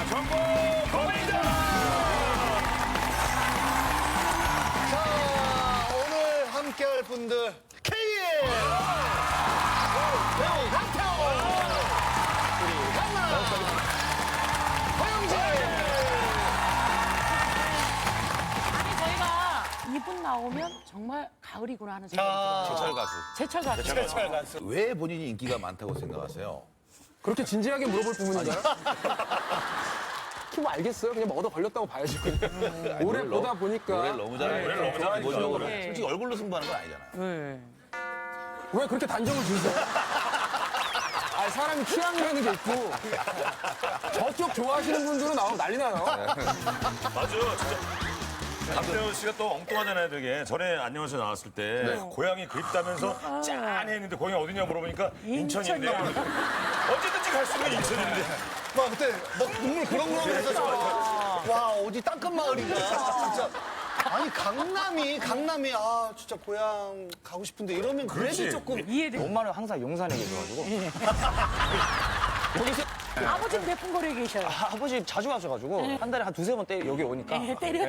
전국 고민들. 자, 오늘 함께할 분들 KL 배우 강태호 그리고 강나 허영재. 아니 저희가 이분 나오면 정말 가을이구나 하는 생각이 들어요. 제철 가수. 제철 가수. 왜 본인이 인기가 많다고 생각하세요? 그렇게 진지하게 물어볼 부분인가요? 뭐 알겠어요. 그냥 뭐 얻어 걸렸다고 봐야지. 오래 보다 보니까 노래를 너무 잘하니까 기본적으로 네. 솔직히 얼굴로 승부하는 건 아니잖아요. 네. 왜 그렇게 단정을 지으세요? 아, 사람이 취향이라는 게 있고 저쪽 좋아하시는 분들은 나오면 난리 나요. 맞아요, 진짜. 강태호 씨가 또 엉뚱하잖아요, 되게. 전에 안녕하세요 나왔을 때 고향이 그립다면서 짠해 했는데 고향이 어디냐 물어보니까 인천인데. 언제든지 갈 수 있는 인천인데. 막 그때 막 눈물 그렁그렁해서 와 어디 땅끝 마을인가 진짜. 아니 강남이 아 진짜 고향 가고 싶은데 이러면 그렇지. 그래도 조금 이해돼. 엄마는 항상 용산에 계셔가지고 아버지는 몇 분 거리에 계셔요. 아버지 자주 가셔가지고 한 달에 한 두세 번 여기 오니까 때려.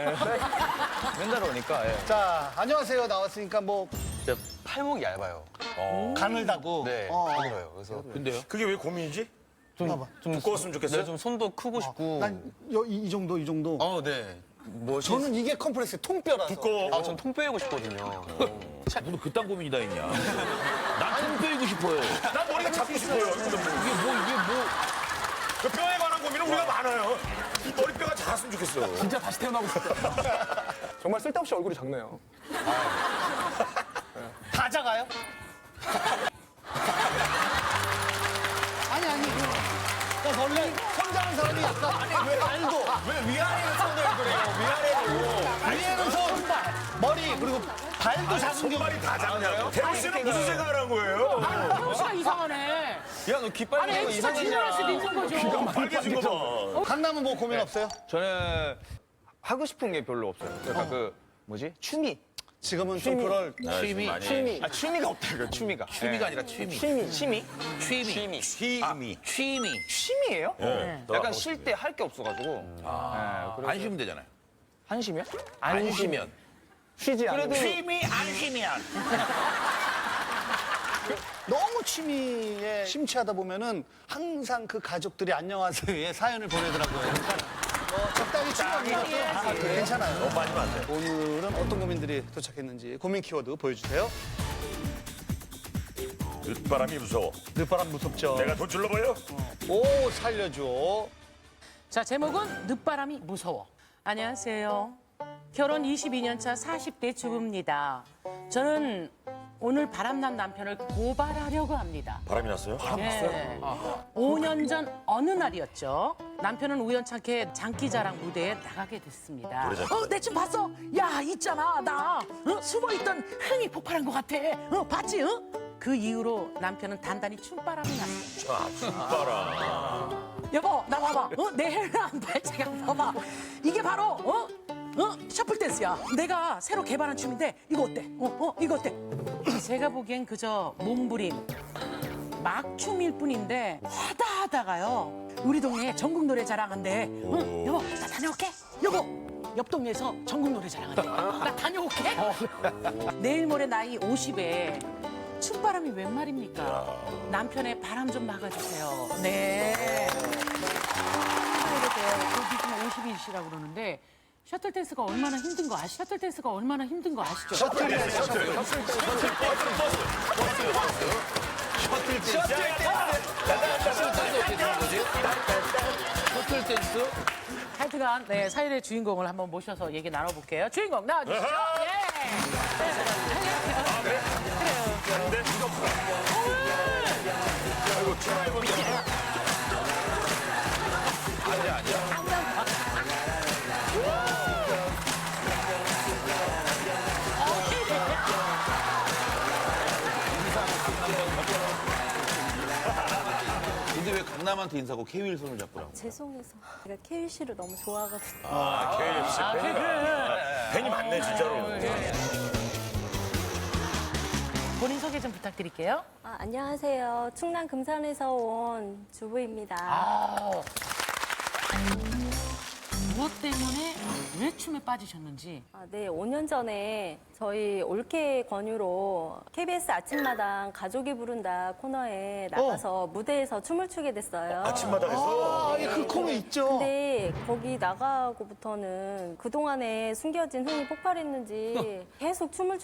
맨날 오니까 자 안녕하세요 나왔으니까 뭐 진짜 팔목이 얇아요. 가늘다고. 네, 가늘어요. 그래서 근데요? 그게 왜 고민이지? 봐봐. 좀 두꺼웠으면 좋겠어요? 네, 좀 손도 크고 싶고. 난이 정도. 네. 뭐 저는 이게 컴플렉스 통뼈라서. 두꺼워. 전 통 빼고 싶거든요. 너도 그딴 고민이 다 있냐? 난통 빼고 싶어요. 난 머리가 잡고 싶어요. 이게 뭐. 그 뼈에 관한 고민은 우리가 많아요. 이 머리뼈가 작았으면 좋겠어. 진짜 다시 태어나고 싶다. 정말 쓸데없이 얼굴이 작네요. 다 작아요? 아니. 그러니까 원래 성장한 사람이 약간 발도 왜 위아래를 손을 그래요? 위아래로. 위에는 손, 머리 그리고 발도 작은 경우. 손발이 다 작냐고? 태호 씨는 무슨 생각을 한 거예요? 태호 씨가 이상하네. 야, 너 귓빨 아니 MC가 질문할 수도 있는 거죠. 빨개진 거 봐. 강남은 뭐 고민 없어요? 저는 하고 싶은 게 별로 없어요. 그러니까 그 뭐지? 취미. 지금은 좀 그럴 취미. 아, 취미가 없다고요. 취미가. 취미가 아니라 취미. 취미? 취미예요? 약간 쉴 때 할 게 없어가지고. 네, 안 쉬면 되잖아요. 한심이요? 안 쉬면. 쉬지 않아요. 그래도 취미 안 쉬면. 너무 취미에 심취하다 보면은 항상 그 가족들이 안녕하세요에 사연을 보내더라고요. 그러니까 적당히 취미하는 것도 괜찮아요. 너무 많이면 안 돼. 오늘은 어떤 고민들이 도착했는지 고민 키워드 보여주세요. 늦바람이 무서워. 늦바람 무섭죠? 내가 돈 줄러 보여? 오 살려줘. 자 제목은 늦바람이 무서워. 안녕하세요. 결혼 22년 차 40대 주부입니다. 저는 오늘 바람난 남편을 고발하려고 합니다. 바람이 났어요? 네. 5년 전 어느 날이었죠. 남편은 우연찮게 장기자랑 무대에 나가게 됐습니다. 내 춤 봤어? 야 있잖아 나 숨어있던 흥이 폭발한 것 같아. 봤지? 그 이후로 남편은 단단히 춤바람이 났어요. 아, 춤바람. 여보 나 봐봐. 내 해랑 발차기 한번 봐봐. 이게 바로 셔플 댄스야. 내가 새로 개발한 춤인데 이거 어때? 이거 어때? 제가 보기엔 그저 몸부림 막춤일 뿐인데 하다가요 우리 동네에 전국 노래 자랑한대. 여보 나 다녀올게. 여보 옆 동네에서 전국 노래 자랑한대. 나 다녀올게. 내일 모레 나이 50에 춤바람이 웬 말입니까? 남편의 바람 좀 막아주세요. 네. 거기 지금 50이시라고 그러는데 셔틀 댄스가 얼마나 힘든 거 아시죠? 셔틀 댄스가 얼마나 힘든 거 아시죠? 셔틀 셔틀 댄스? 하여튼간 네, 사연의 주인공을 한번 모셔서 얘기 나눠볼게요. 주인공 나와주시죠. 예. 근데 왜 강남한테 인사하고 케이윌 손을 잡더라고? 죄송해서 제가 케일 씨를 너무 좋아하거든요. 아, KFC 팬이다. 팬이 많네, 진짜로. 본인 소개 좀 부탁드릴게요. 안녕하세요. 충남 금산에서 온 주부입니다. 무엇 때문에 왜 춤에 빠지셨는지. 아, 네, 5년 전에 저희 올케 권유로 KBS 아침마당 가족이 부른다 코너에 나가서 무대에서 춤을 추게 됐어요. 아침마당에서. 아, 그 코너 있죠. 근데 거기 나가고부터는 그동안에 숨겨진 흥이 폭발했는지 계속 춤을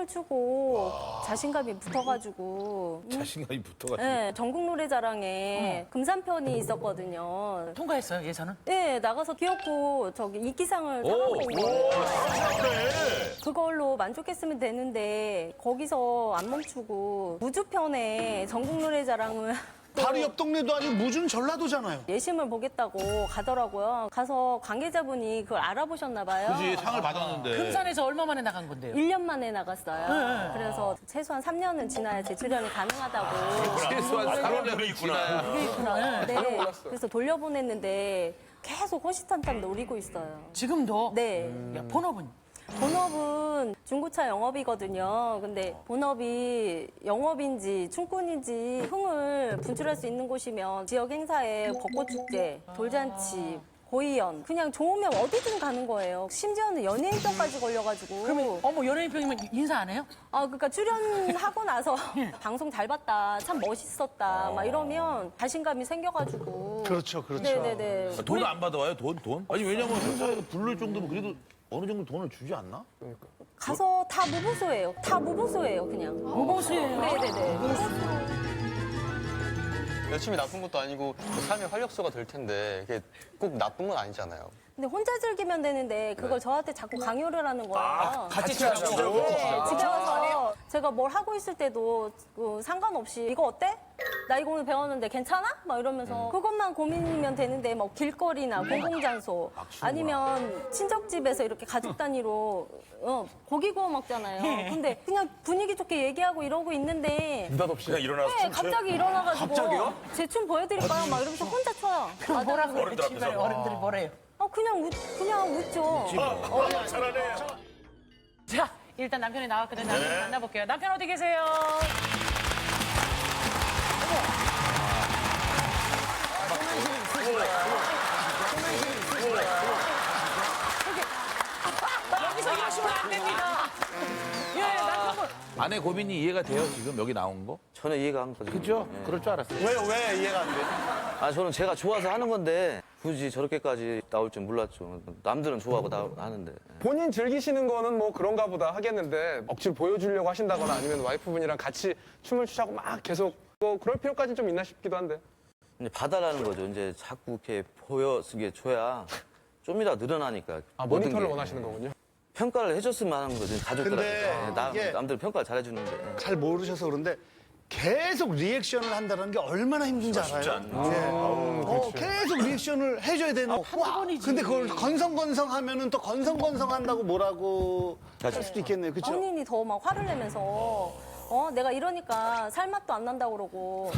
추고 자신감이 붙어가지고 자신감이 붙어가지고. 네, 전국 노래자랑에 금산편이 있었거든요. 통과했어요, 예선은? 네, 나가서 귀엽고 저기 인기상을 타고 온 거예요. 그걸로 만족했으면 되는데 거기서 안 멈추고 무주편에 전국 노래자랑을 바로 옆 동네도 아니고 무준 전라도잖아요. 예심을 보겠다고 가더라고요. 가서 관계자분이 그걸 알아보셨나 봐요. 그지 상을 받았는데. 금산에서 얼마 만에 나간 건데요? 1년 만에 나갔어요. 그래서 최소한 3년은 지나야 재출연이 가능하다고. 최소한 그런 분이 있구나. 그게 있구나. 네. 그래서 돌려보냈는데 계속 호시탐탐 노리고 있어요. 지금도? 네. 야, 본업은? 본업은 중고차 영업이거든요. 근데 본업이 영업인지 춤꾼인지 흥을 분출할 수 있는 곳이면 지역 행사에 벚꽃축제, 돌잔치, 고이연 그냥 좋으면 어디든 가는 거예요. 심지어는 연예인병까지 걸려가지고. 그러면 어머 연예인병이면 인사 안 해요? 아, 그러니까 출연하고 나서 방송 잘 봤다, 참 멋있었다, 막 이러면 자신감이 생겨가지고. 그렇죠, 그렇죠. 네네네. 돈을 안 받아와요? 돈? 아니 왜냐면 회사에서 부를 정도면 그래도 어느 정도 돈을 주지 않나? 가서 다 무보수예요. 다 무보수예요, 그냥. 무보수예요. 네네네. 열심히 나쁜 것도 아니고 삶의 활력소가 될 텐데 그게 꼭 나쁜 건 아니잖아요. 근데 혼자 즐기면 되는데 그걸 저한테 자꾸 강요를 하는 거예요. 같이 하자고. 네, 집에 와서 제가 뭘 하고 있을 때도 상관없이 이거 어때? 나 이거 오늘 배웠는데 괜찮아? 막 이러면서 그것만 고민이면 되는데 뭐 길거리나 공공장소 아니면 친척집에서 이렇게 가족 단위로 고기 구워 먹잖아요. 근데 그냥 분위기 좋게 얘기하고 이러고 있는데 그냥 일어나서 네, 춤 춰요? 갑자기 일어나가지고 제 춤 보여드릴까요? 막 이러면서 혼자 춰요. 그럼 뭐라고 그래요? 어른들 집안에 앞에서. 어른들이 뭐래요? 그냥 웃죠. 잘하네. 자, 일단 남편이 나왔거든요. 남편 만나볼게요. 남편 어디 계세요? 여기서 이러시면 안 됩니다. 예, 남편분. 아내 고민이 이해가 돼요 지금 여기 나온 거? 저는 이해가 안 가거든요. 그죠? 그럴 줄 알았어요. 왜 이해가 안 돼? 아, 저는 제가 좋아서 하는 건데 굳이 저렇게까지 나올 줄 몰랐죠. 남들은 좋아하고 하는데. 본인 즐기시는 거는 뭐 그런가 보다 하겠는데 억지로 보여주려고 하신다거나 아니면 와이프분이랑 같이 춤을 추자고 막 계속 뭐 그럴 필요까지 좀 있나 싶기도 한데. 이제 봐달라는 거죠. 이제 자꾸 이렇게 보여쓰게 줘야 좀이라도 늘어나니까. 아, 모든 모니터를 게. 원하시는 거군요. 평가를 해줬으면 하는 거죠. 가족들한테. 근데 이게- 남들 평가를 잘해주는데. 잘 모르셔서 그런데 계속 리액션을 한다는 게 얼마나 힘든지 알아요? 계속 리액션을 해줘야 되는 거. 와, 근데 그걸 건성건성하면은 또 건성건성한다고 뭐라고 할 수도 있겠네요. 그렇죠? 본인이 더 막 화를 내면서 내가 이러니까 살맛도 안 난다고 그러고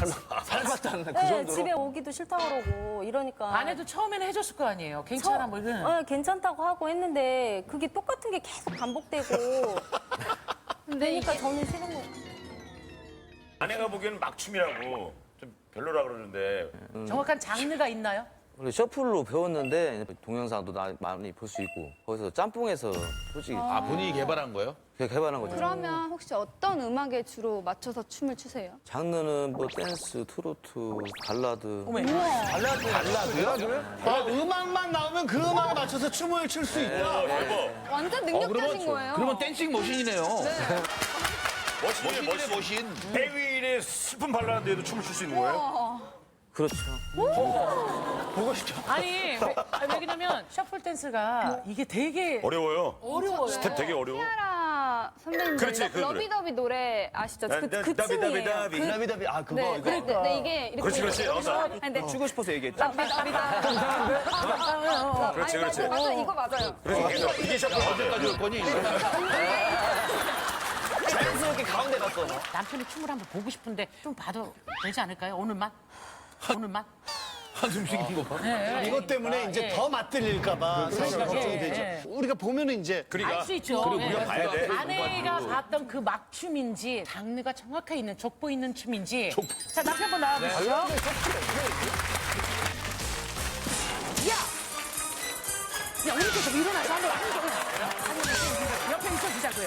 살맛도 안 나. 네, 집에 오기도 싫다고 그러고 이러니까 아내도 처음에는 해줬을 거 아니에요. 괜찮아, 뭐 이러는. 괜찮다고 하고 했는데 그게 똑같은 게 계속 반복되고 그러니까 저는 싫은 거. 아내가 보기에는 막춤이라고 좀 별로라 그러는데 정확한 장르가 있나요? 원래 셔플로 배웠는데 동영상도 많이 볼 수 있고 거기서 짬뽕에서 솔직히 아 본인이 개발한 거예요? 그렇게 개발한 거죠. 그러면 혹시 어떤 음악에 주로 맞춰서 춤을 추세요? 장르는 뭐 댄스, 트로트, 발라드. 어머, 아, 음악만 나오면 그 음악에 맞춰서 춤을 출 수 있구나. 완전 능력자신 거예요. 그러면 댄싱 머신이네요. 머신이네 머신이네 머신. 해위의 슬픈 발라드에도 춤을 출 수 있는 거예요? 그렇죠. 아니, 왜냐면 셔플 댄스가 이게 되게 어려워요. 어려워요. 스텝 되게 어려워. 티아라 선배님 그렇지, 그 노래. 러비더비 노래 아시죠? 그 춤이에요. 나비다비, 아, 그거. 네, 이거. 네, 이게 이렇게 그렇지. 근데 추고 싶어서 얘기했죠. 그렇지, 그렇지. 맞아, 이거 맞아요. 그래서 이게 셔플 언제까지 올 거니? 자연스럽게 가운데 갔어. 남편이 춤을 한번 보고 싶은데 좀 봐도 되지 않을까요? 오늘만? 오늘만? 한숨 쉬는 거 봐. 네. 이것 때문에 이제 더 맞들릴까봐 사실 걱정이 되죠. 우리가 보면은 이제 알 수 있죠. 그리고 우리가 봐야 돼. 아내가 봤던 그 막춤인지 장르가 정확하게 있는 족보 있는 춤인지. 자, 남편분 나와보시죠. 좀 일어나서 한번 옆에 있어주자고요.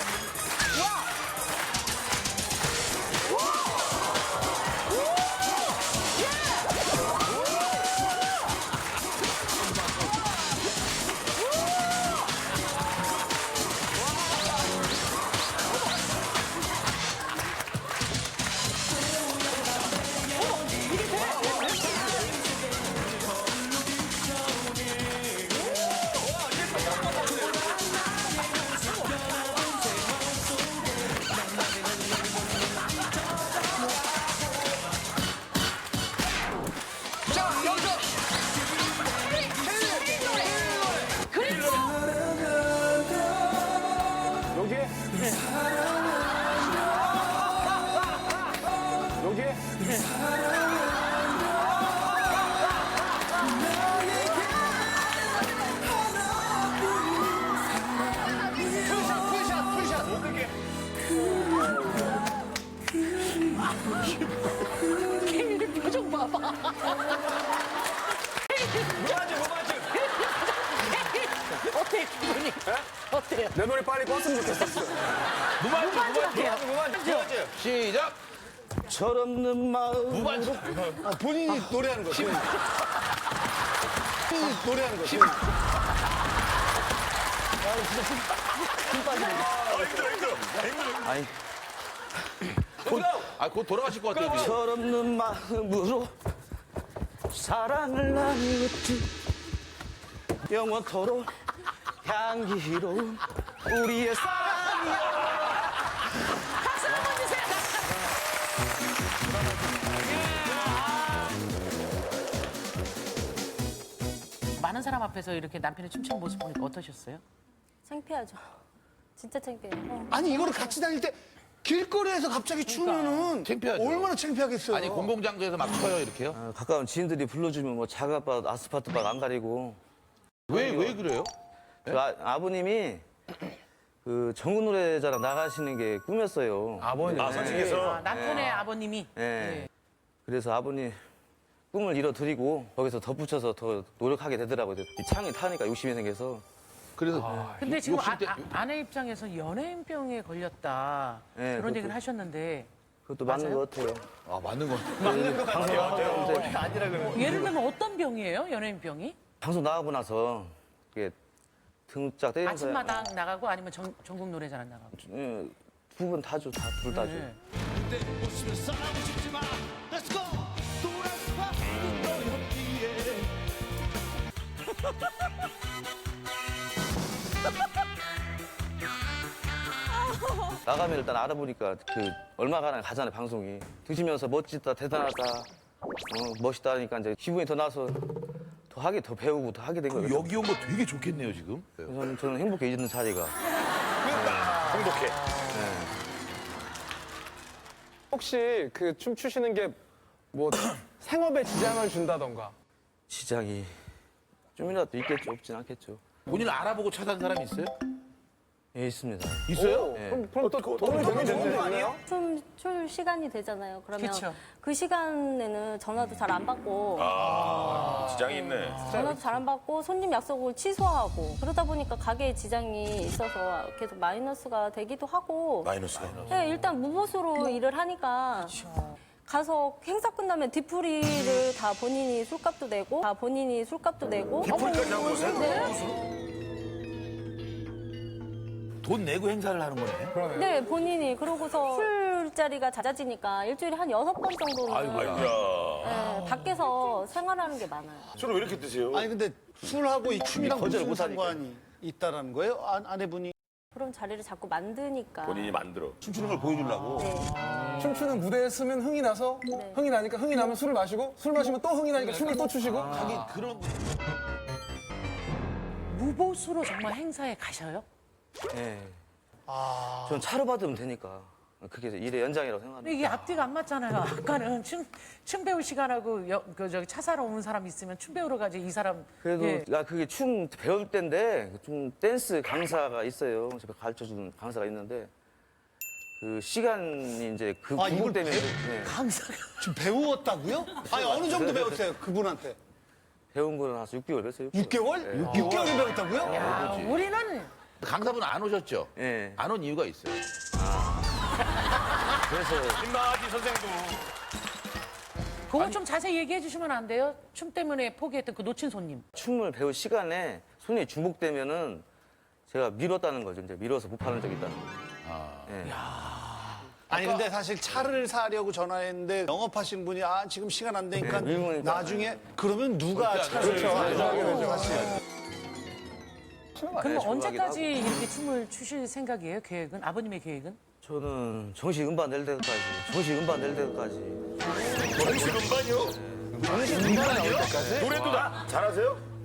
와! 여기에? 여기에? 케이윌의 표정 봐봐. 어때요, 기분이? 어때요? 내 노래 빨리 껐으면 좋겠어. 무반주할게요. 시작. 철없는 마음. 본인이 노래하는 거. 본인이 노래하는 거. 아니, 곧 돌아가실 것 같아요. 지금. 철없는 마음으로 사랑을 나누었지. 영원토록 향기로운 우리의 사랑이여. 박수 한번 주세요. 많은 사람 앞에서 이렇게 남편이 춤추는 모습 보니까 어떠셨어요? 창피하죠. 진짜 창피해요. 아니 이거를 같이 다닐 때 길거리에서 갑자기 추면은 창피하죠. 얼마나 창피하겠어요. 아니 공공장소에서 막 쳐요 이렇게요? 가까운 지인들이 불러주면 뭐 작업밭, 아스팔트밭 안 가리고. 왜 그래요? 그 아버님이 그 전국 노래자랑 나가시는 게 꿈이었어요. 아버님. 선생님께서 남편의 아버님이. 네. 그래서 아버님 꿈을 이뤄드리고 거기서 덧붙여서 더 노력하게 되더라고요. 이 창이 타니까 욕심이 생겨서. 그래서 근데 지금 욕심 때- 아내 입장에서 연예인병에 걸렸다. 네, 그런 그것도- 얘기를 하셨는데. 그것도 맞는 맞아요? 것 같아요. 아 맞는 거. 예를 들면 어떤 병이에요? 연예인병이? 방송 나가고 나서 이게 등짝 때리면서 아침마당 나가고 아니면 전국 노래자랑 나가고. 두 분 다죠. 둘 다죠. 네. 나가면 일단 알아보니까 그 얼마가나 가잖아요, 방송이. 드시면서 멋지다, 대단하다, 멋있다 하니까 이제 기분이 더 나서 더 배우고 더 하게 된 거예요. 여기 온 거 되게 좋겠네요 지금. 그래서 저는 행복해, 있는 자리가. 행복해. 혹시 그 춤 추시는 게 뭐 생업에 지장을 준다던가. 시장이 좀이라도 있겠죠, 없진 않겠죠. 본인 알아보고 찾아온 사람이 있어요? 예, 있습니다. 있어요? 그럼 또 돈을 되게 좋은 거 아니에요? 출 시간이 되잖아요. 그러면 그쵸. 그 시간에는 전화도 잘 안 받고 지장이 있네. 전화도 잘 안 받고 손님 약속을 취소하고 그러다 보니까 가게에 지장이 있어서 계속 마이너스가 되기도 하고 마이너스가. 네, 일단 무보수로 일을 하니까 가서 행사 끝나면 뒤풀이를 다 본인이 술값도 내고 뒷풀이까지 하고 오세요? 네. 돈 내고 행사를 하는 거네. 네, 본인이 그러고서 술자리가 잦아지니까 일주일에 한 6번 정도는 아이고야. 네, 밖에서 생활하는 게 많아요. 술을 왜 이렇게 드세요? 아니 근데 술하고 이 춤이랑 거절을 무슨 못 하니까. 상관이 있다라는 거예요? 아내분이? 그런 자리를 자꾸 만드니까. 본인이 만들어. 춤추는 걸 보여주려고. 네. 춤추는 무대에 서면 흥이 나서 흥이 나니까 흥이 나면 술을 마시고 술 마시면 또 흥이 나니까 춤을 또 추시고. 자기 그런 무보수로 정말 행사에 가셔요? 예. 전 차로 받으면 되니까. 그게 일의 연장이라고 근데 생각합니다. 이게 앞뒤가 안 맞잖아요. 아까는 춤 배울 시간하고 저기 차 사러 오는 사람 있으면 춤 배우러 가지 이 사람. 그래도 예. 그게 춤 배울 때인데 좀 댄스 강사가 있어요. 제가 가르쳐주는 강사가 있는데 그 시간이 이제 그 아, 부분 이걸 때문에 배- 네. 강사가. 지금 배웠다고요? 아니 어느 정도 배웠어요 그분한테? 배운 거는 한 6개월 했어요. 6개월? 6개월이 배웠다고요? 야, 우리는 강사분 안 오셨죠? 예. 안 온 이유가 있어요. 그래서 김나지 선생도 그거 좀 자세히 얘기해 주시면 안 돼요? 춤 때문에 포기했던 그 놓친 손님. 춤을 배울 시간에 손이 중복되면은 제가 밀었다는 거죠. 이제 밀어서 못 파는 적이 있다는 거죠. 예. 아니 근데 사실 차를 사려고 전화했는데 영업하신 분이 지금 시간 안 되니까 네, 밀으니까. 나중에 그러면 누가 차를 사요? 사실. 그럼 언제까지 이렇게 춤을 추실 생각이에요? 계획은? 아버님의 계획은? 저는 정식 음반 낼 때까지. 정식 음반이요? 노래도 다 잘하세요?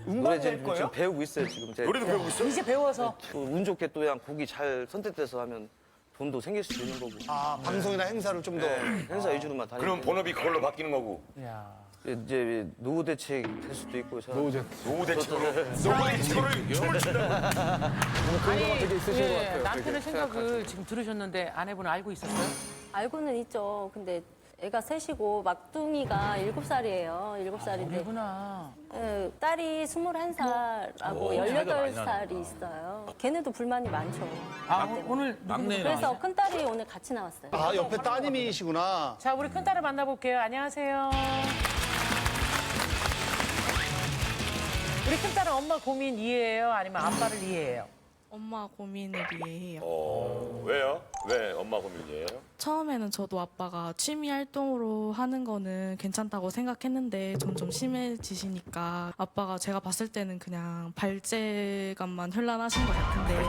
노래 지금 배우고 있어요. 지금 노래도 배우고 있어? 이제 배워서. 또 운 좋게 또 그냥 곡이 잘 선택돼서 하면 돈도 생길 수도 있는 거고. 방송이나 행사를 좀 더. 행사 위주로만 다니고. 그럼 본업이 그걸로 바뀌는 거고. 야. 이제 노후 대책 될 수도 있고. 노후 대책으로 춤을 춘다고. 아니, 되게 있으신 것 같아요. 남편의 생각을 지금 들으셨는데 아내분은 알고 있었어요? 알고는 있죠. 근데 애가 셋이고 막둥이가 7살이에요. 7살인데 그러구나. 딸이 21살하고 18살이 있어요. 걔네도 불만이 많죠. 오늘 막내 그래서 큰딸이 오늘 같이 나왔어요. 옆에 따님이시구나. 자, 우리 큰딸을 만나볼게요. 안녕하세요. 우리 큰딸은 엄마 고민 이해해요? 아니면 아빠를 이해해요? 엄마 고민을 이해해요. 왜요? 왜 엄마 고민이에요? 처음에는 저도 아빠가 취미 활동으로 하는 거는 괜찮다고 생각했는데 점점 심해지시니까 아빠가 제가 봤을 때는 그냥 발재간만 현란하신 것 같은데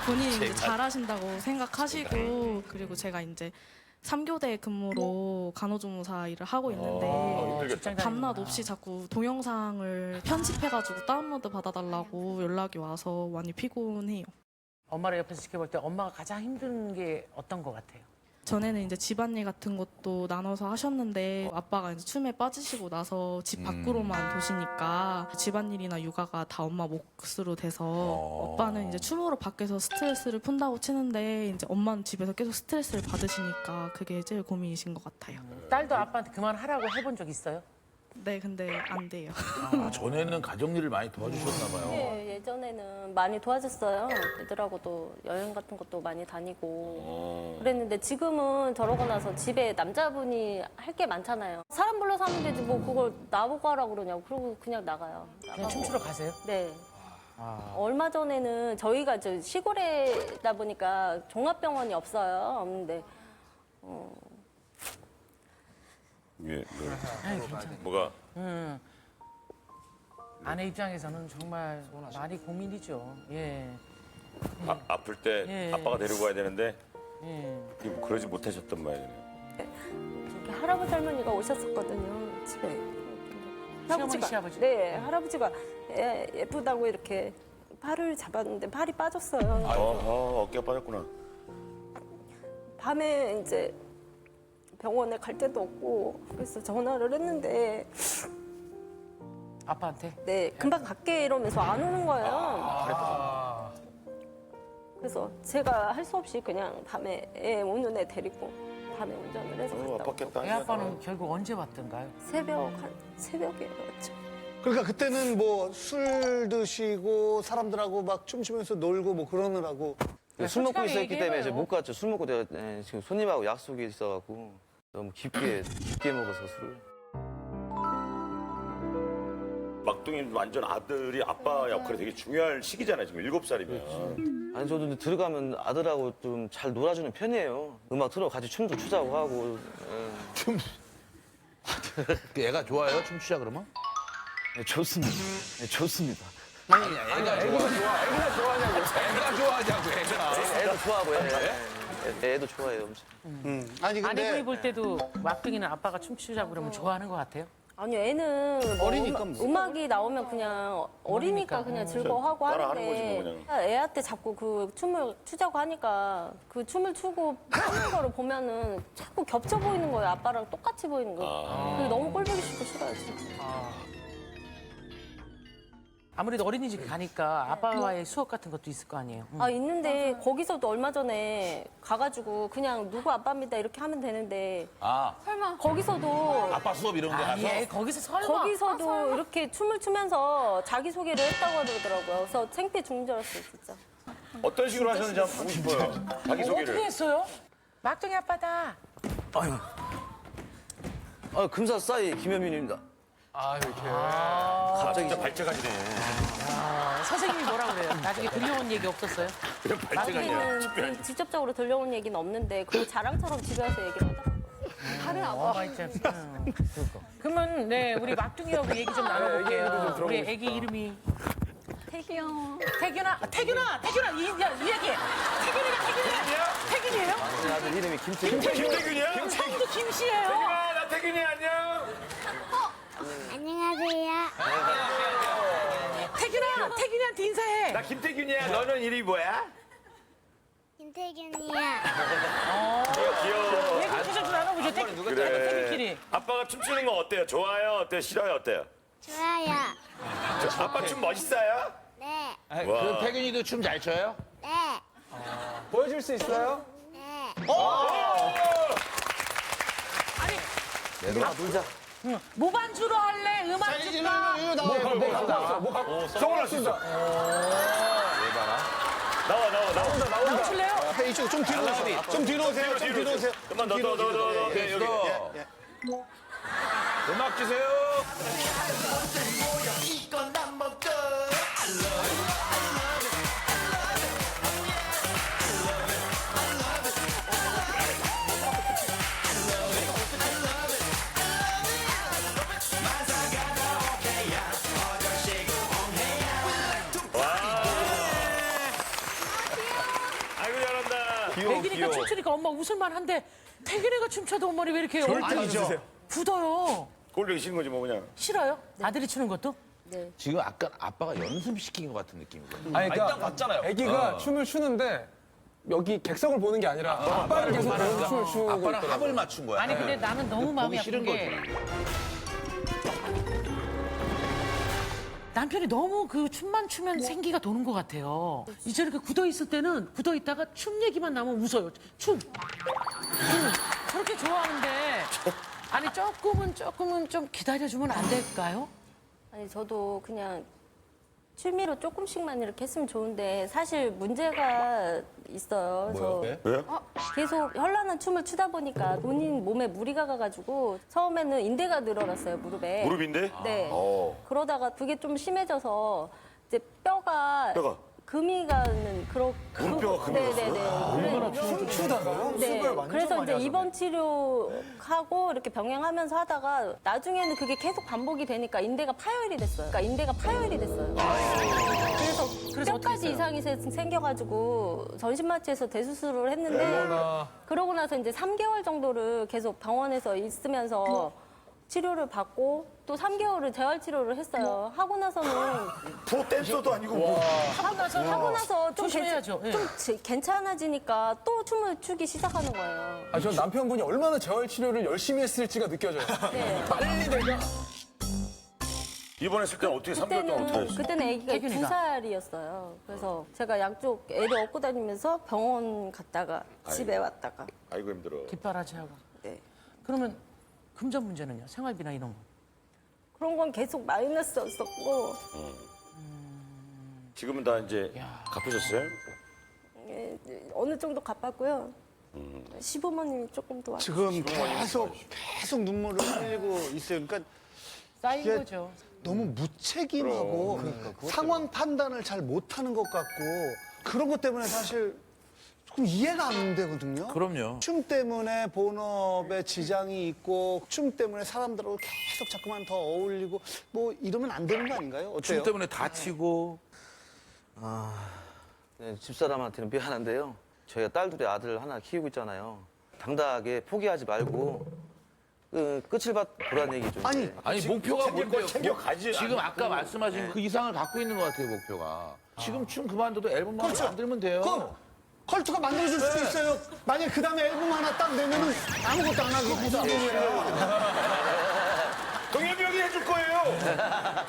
본인이 이제 잘하신다고 생각하시고 그리고 제가 이제 3교대 근무로 간호조무사 일을 하고 있는데 밤낮 없이 자꾸 동영상을 편집해가지고 다운로드 받아달라고 연락이 와서 많이 피곤해요. 엄마를 옆에서 지켜볼 때 엄마가 가장 힘든 게 어떤 것 같아요? 전에는 이제 집안일 같은 것도 나눠서 하셨는데 아빠가 이제 춤에 빠지시고 나서 집 밖으로만 도시니까 집안일이나 육아가 다 엄마 몫으로 돼서 오빠는 이제 춤으로 밖에서 스트레스를 푼다고 치는데 이제 엄마는 집에서 계속 스트레스를 받으시니까 그게 제일 고민이신 것 같아요. 딸도 아빠한테 그만하라고 해본 적 있어요? 네, 근데 안 돼요. 전에는 가정일을 많이 도와주셨나 봐요. 네, 예전에는 많이 도와줬어요. 애들하고도 여행 같은 것도 많이 다니고 그랬는데 지금은 저러고 나서 집에 남자분이 할 게 많잖아요. 사람 불러서 하면 되지 뭐 그걸 나보고 하라고 그러냐고. 그러고 그냥 나가요. 그냥 춤추러 가세요? 네. 얼마 전에는 저희가 저 시골에다 보니까 종합병원이 없어요. 없는데 예, 뭐가? 아내 입장에서는 정말 많이 고민이죠. 예. 아플 때 예. 아빠가 데리고 가야 되는데 예. 그러지 못하셨단 말이에요. 이렇게 할아버지 할머니가 오셨었거든요. 집에. 시아버지? 네, 할아버지가 예쁘다고 이렇게 팔을 잡았는데 팔이 빠졌어요. 어깨가 빠졌구나. 밤에 이제 병원에 갈 데도 없고 그래서 전화를 했는데 아빠한테? 네 금방 갈게 이러면서 안 오는 거예요. 그래서 제가 할 수 없이 그냥 밤에 애 오는 애 데리고 밤에 운전을 해서 갔다 오고 애 아빠는 결국 언제 왔던가요? 새벽에 왔죠. 그러니까 그때는 뭐 술 드시고 사람들하고 막 춤추면서 놀고 뭐 그러느라고. 술 먹고 솔직하게 있었기 때문에 이제 얘기해봐요. 못 갔죠. 술 먹고 내가 지금 손님하고 약속이 있어갖고 너무 깊게 먹어서 술을. 막둥이 완전 아들이 아빠 역할이 되게 중요할 시기잖아요. 지금 7살이면. 아니 저도 들어가면 아들하고 좀 잘 놀아주는 편이에요. 음악 틀어 같이 춤도 추자고 하고. 애가 좋아요? 춤추자 그러면? 네, 좋습니다. 네, 좋습니다. 애가 좋아하냐고. 애도 좋아하고 애도 좋아해요 엄청. 아니 근데 아내분이 볼 때도 막둥이는 아빠가 춤추자고 그러면 좋아하는 것 같아요? 아니요, 애는 뭐 어리니까 뭐. 음악이 나오면 그냥 어리니까 그냥 즐거워하고 따라하는 거지, 하는데 뭐 그냥. 애한테 자꾸 그 춤을 추자고 하니까 그 춤을 추고 하는 거를 보면은 자꾸 겹쳐 보이는 거예요. 아빠랑 똑같이 보이는 거예요. 그래서 너무 꼴보기 싫고 싫어요, 진짜. 아무래도 어린이집 가니까 아빠와의 수업 같은 것도 있을 거 아니에요. 아, 있는데 거기서도 얼마 전에 가가지고 그냥 누구 아빠입니다 이렇게 하면 되는데 아, 설마. 거기서도 아빠 수업 이런 데 가서? 예, 거기서 설마. 거기서도 이렇게 춤을 추면서 자기소개를 했다고 하더라고요. 그래서 창피해 죽는 줄 알았어요, 진짜. 어떤 식으로 하셨는지 한번 보고 싶어요. 어떻게 자기소개를. 했어요? 막둥이 아빠다. 금사 싸이 김현민입니다. 아, 이렇게. 갑자기 진짜 발재간이네. 선생님이 뭐라 그래요? 나중에 들려온 얘기 없었어요? 그냥 발재간이야. 나중에는 직접적으로 들려온 얘기는 없는데 그 자랑처럼 집에 와서 얘기를 하더라고요. 다른 아빠. 그러면 네 우리 막둥이하고 얘기 좀 나눠볼게요. 우리 애기 이름이 태기요. 태균아, 이 얘기. 태균이에요? 아들 이름이 김태균. 김태균이야? 처음부터 김씨예요. 태균아, 나 태균이 안녕. 안녕하세요. 태균이한테 인사해. 나 김태균이야. 너는 이름이 뭐야? 김태균이야. 귀여워. 얘기 좀 나눠보죠. 태균끼리. 아빠가 춤추는 거 어때요? 좋아요? 어때요? 싫어요? 어때요? 좋아요. 아빠 춤 멋있어요? 네. 그럼 태균이도 춤 잘 춰요? 네. 보여줄 수 있어요? 네. 놀자. 무반주로 할래? 음악주가? 선글라스 써. 나와. 나오실래요? 이쪽 좀 뒤로 오세요. 좀 뒤로 오세요. 좀 뒤로 오세요. 그만 너. 네, 여기. 음악 주세요. 아이고 잘한다. 애기니까 춤추니까 엄마 웃을만 한데 태균이가 춤춰도 어머니 왜 이렇게 아니죠. 굳어요? 꼴보기 싫은 거지 뭐 그냥. 싫어요? 아들이 추는 것도? 지금 아까 아빠가 연습시킨 것 같은 느낌이거든요. 아니, 그러니까 일단 봤잖아요. 애기가 춤을 추는데 여기 객석을 보는 게 아니라 아빠를 계속 보면서 춤을 추고 아빠랑 있더라고요. 합을 맞춘 거야. 아니 근데 나는 너무 마음이 보기 싫은 아픈 게 거지. 남편이 너무 그 춤만 추면 생기가 도는 것 같아요. 이제 이렇게 굳어 있을 때는 굳어 있다가 춤 얘기만 나면 웃어요. 춤. 그렇게 좋아하는데 아니 조금은 좀 기다려주면 안 될까요? 아니, 저도 그냥 취미로 조금씩만 이렇게 했으면 좋은데 사실 문제가 있어요. 왜요? 계속 현란한 춤을 추다 보니까 본인 몸에 무리가 가가지고 처음에는 인대가 늘어났어요, 무릎에. 무릎인데? 네. 그러다가 그게 좀 심해져서 이제 뼈가 뼈가? 금이 가는 그런 무릎뼈가 금이 네네네. 얼마나 춤추다가요? 네. 그래서 이제 입원 치료하고 이렇게 병행하면서 하다가 나중에는 그게 계속 반복이 되니까 인대가 파열이 됐어요. 그래서 뼈까지 이상이 생겨가지고 전신마취해서 대수술을 했는데 그러고 나서 이제 3개월 정도를 계속 병원에서 있으면서 치료를 받고 또 3개월을 재활 치료를 했어요. 하고 나서는 프로 댄서도 아니고 뭐. 하고 나서 좀 조심해야죠. 예. 괜찮아지니까 또 춤을 추기 시작하는 거예요. 아, 전 남편분이 얼마나 재활 치료를 열심히 했을지가 느껴져요. 네. 빨리 내가 입원했을 때는 어떻게 3개월 동안 어떻게 했어? 그때는 아기가 태균이가. 2살이었어요. 그래서 제가 양쪽 애를 업고 다니면서 병원 갔다가 집에 왔다가. 아이고 힘들어. 뒷바라지 하고. 네. 그러면 금전 문제는요? 생활비나 이런 거. 그런 건 계속 마이너스였었고 지금은 다 이제 갚으셨어요? 예, 어느 정도 갚았고요. 시부모님이 조금 도와주세요. 지금 계속 눈물을 흘리고 있어요. 그러니까 쌓인 이게 거죠. 너무 무책임하고 상황 판단을 잘 못하는 것 같고 그런 것 때문에 사실 조금 이해가 안 되거든요. 그럼요. 춤 때문에 본업에 지장이 있고 춤 때문에 사람들하고 계속 자꾸만 더 어울리고 뭐 이러면 안 되는 거 아닌가요? 어때요? 춤 때문에 다치고. 네, 집사람한테는 미안한데요. 저희가 딸 둘에 아들 하나 키우고 있잖아요. 당당하게 포기하지 말고 끝을 보라는 얘기 좀. 아니 목표가 뭔데요? 챙겨가지. 지금 아까 말씀하신 그 이상을 갖고 있는 것 같아요, 목표가. 지금 춤 그만둬도 앨범만 만들면 돼요. 그럼 컬투가 만들어줄 수도 있어요. 만약에 그 다음에 앨범 하나 딱 내면은 아무것도 안 하고 무슨 얘기예요. 동엽이 형이 줄 거예요.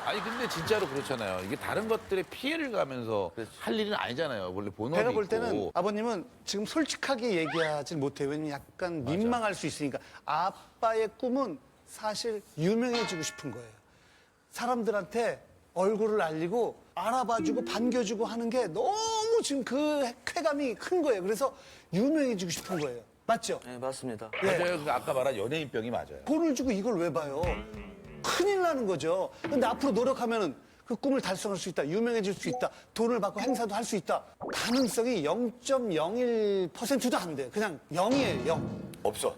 아니 근데 진짜로 그렇잖아요. 이게 다른 것들에 피해를 가면서 할 일은 아니잖아요. 원래 본업이 제가 볼 있고. 때는 아버님은 지금 솔직하게 얘기하지 못해요. 왜냐면 약간 민망할 수 있으니까. 아빠의 꿈은 사실 유명해지고 싶은 거예요. 사람들한테 얼굴을 알리고 알아봐주고 반겨주고 하는 게 너무 지금 그 쾌감이 큰 거예요. 그래서 유명해지고 싶은 거예요. 맞죠? 네, 맞습니다. 맞아요. 그러니까 아까 말한 연예인병이 맞아요. 돈을 주고 이걸 왜 봐요? 큰일 나는 거죠. 근데 앞으로 노력하면은 그 꿈을 달성할 수 있다. 유명해질 수 있다. 돈을 받고 행사도 할 수 있다. 가능성이 0.01%도 안 돼요. 그냥 0이에요, 0. 없어.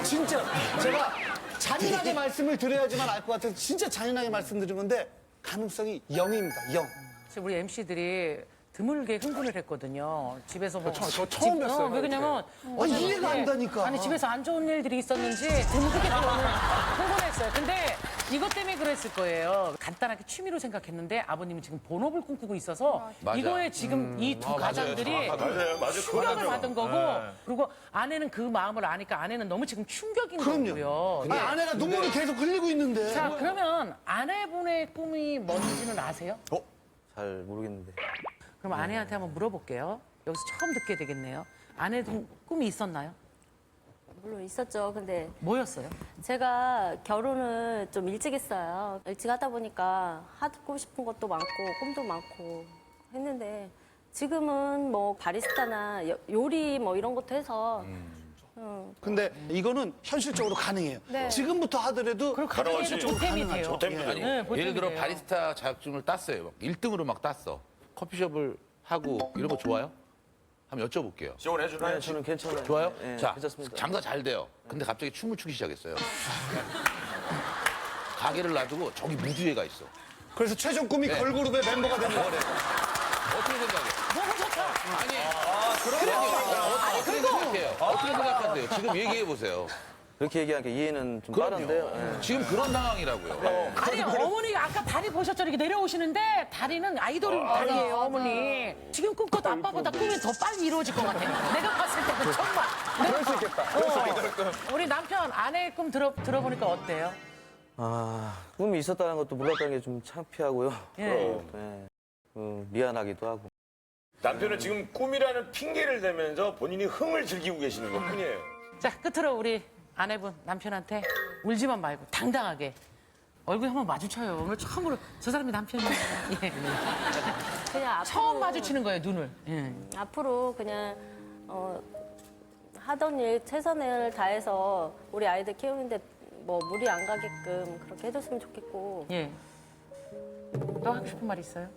진짜 제가 잔인하게 말씀을 드려야지만 알 것 같아서 진짜 잔인하게 말씀드린 건데 가능성이 0입니다. 0. 지금 우리 MC들이 드물게 흥분을 했거든요. 집에서 뭐. 저 처음 뵀어요. 왜 그러냐면. 아니, 이해가 안 가니까. 아니, 집에서 안 좋은 일들이 있었는지 드물게 또 오늘 흥분했어요. 근데 이것 때문에 그랬을 거예요. 간단하게 취미로 생각했는데 아버님이 지금 본업을 꿈꾸고 있어서 맞아. 이거에 지금 이 두 가장들이 맞아요. 충격을 받은 거고 그리고 아내는 그 마음을 아니까 아내는 너무 지금 충격인 거고요. 아니, 아내가 눈물을 계속 흘리고 있는데. 자, 그러면 아내분의 꿈이 뭔지는 아세요? 잘 모르겠는데. 그럼 아내한테 한번 물어볼게요. 여기서 처음 듣게 되겠네요. 아내도 꿈이 있었나요? 물론 있었죠. 근데 뭐였어요? 제가 결혼을 좀 일찍 했어요. 일찍 하다 보니까 하고 싶은 것도 많고 꿈도 많고 했는데 지금은 뭐 바리스타나 요리 뭐 이런 것도 해서 근데 이거는 현실적으로 가능해요. 네. 지금부터 하더라도 그럼 가정에도 보탬이 돼요. 보탬이 아니, 네, 보탬이 예를 들어 돼요. 바리스타 자격증을 땄어요. 막 1등으로 막 땄어. 커피숍을 하고 이런 거 좋아요? 한번 여쭤볼게요. 지원해주나요? 네, 저는 괜찮아요. 좋아요? 네, 자, 괜찮습니다. 장사 잘 돼요. 근데 갑자기 춤을 추기 시작했어요. 가게를 놔두고 저기 무주회가 있어. 그래서 최종 꿈이 걸그룹의 멤버가 되는 거래. 어떻게 생각해? 너무 좋다. 어떻게 생각해요? 어떻게 생각하세요? 지금 얘기해 보세요. 그렇게 얘기하니까 이해는 좀 빠른데요. 네. 지금 그런 상황이라고요. 아니, 어머니가 아까 다리 보셨죠? 이렇게 내려오시는데 다리는 아이돌 다리예요, 어머니. 지금 꿈꿔도 아빠보다 꿈이 더 빨리 이루어질 것 같아. 내가 봤을 때는 정말. 그럴 수 있겠다. 우리 남편, 아내의 꿈 들어보니까 어때요? 아, 꿈이 있었다는 것도 몰랐다는 게 좀 창피하고요. 예. 네. 미안하기도 하고. 남편은 지금 꿈이라는 핑계를 대면서 본인이 흥을 즐기고 계시는 것 뿐이에요. 자, 끝으로 우리 아내분, 남편한테 울지만 말고 당당하게 얼굴 한번 마주쳐요. 오늘 처음으로 저 사람이 남편이에요. 예. 그냥 처음 마주치는 거예요, 눈을. 예. 앞으로 그냥 하던 일 최선을 다해서 우리 아이들 키우는데 뭐 무리 안 가게끔 그렇게 해줬으면 좋겠고 예. 또 하고 싶은 말 있어요?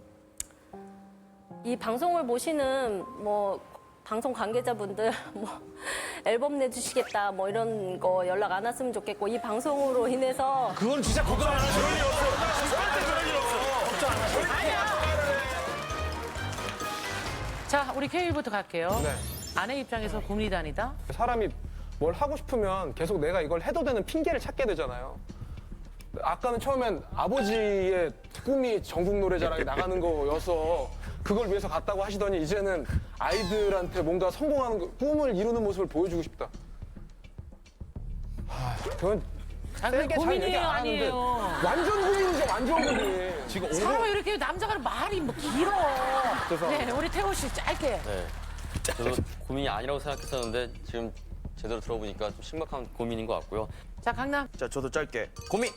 이 방송을 보시는 뭐 방송 관계자분들 뭐 앨범 내주시겠다 뭐 이런 거 연락 안 왔으면 좋겠고 이 방송으로 인해서 그건 진짜 걱정 안 하셔도 돼요. 자, 우리 K부터 갈게요. 네. 아내 입장에서 고민이 다니다. 사람이 뭘 하고 싶으면 계속 내가 이걸 해도 되는 핑계를 찾게 되잖아요. 아까는 처음엔 아버지의 꿈이 전국 노래자랑에 나가는 거여서 그걸 위해서 갔다고 하시더니 이제는 아이들한테 뭔가 성공하는 거, 꿈을 이루는 모습을 보여주고 싶다. 그건 아, 세게 잘 얘기 고민이에요, 안 하는데 아니에요. 완전 고민이죠, 완전 고민. 지금 사람이 이렇게 남자가 말이 뭐 길어. 네, 우리 태호 씨 짧게. 네. 저도 고민이 아니라고 생각했었는데 지금 제대로 들어보니까 좀 심각한 고민인 것 같고요. 자, 강남. 자, 저도 짧게. 고민!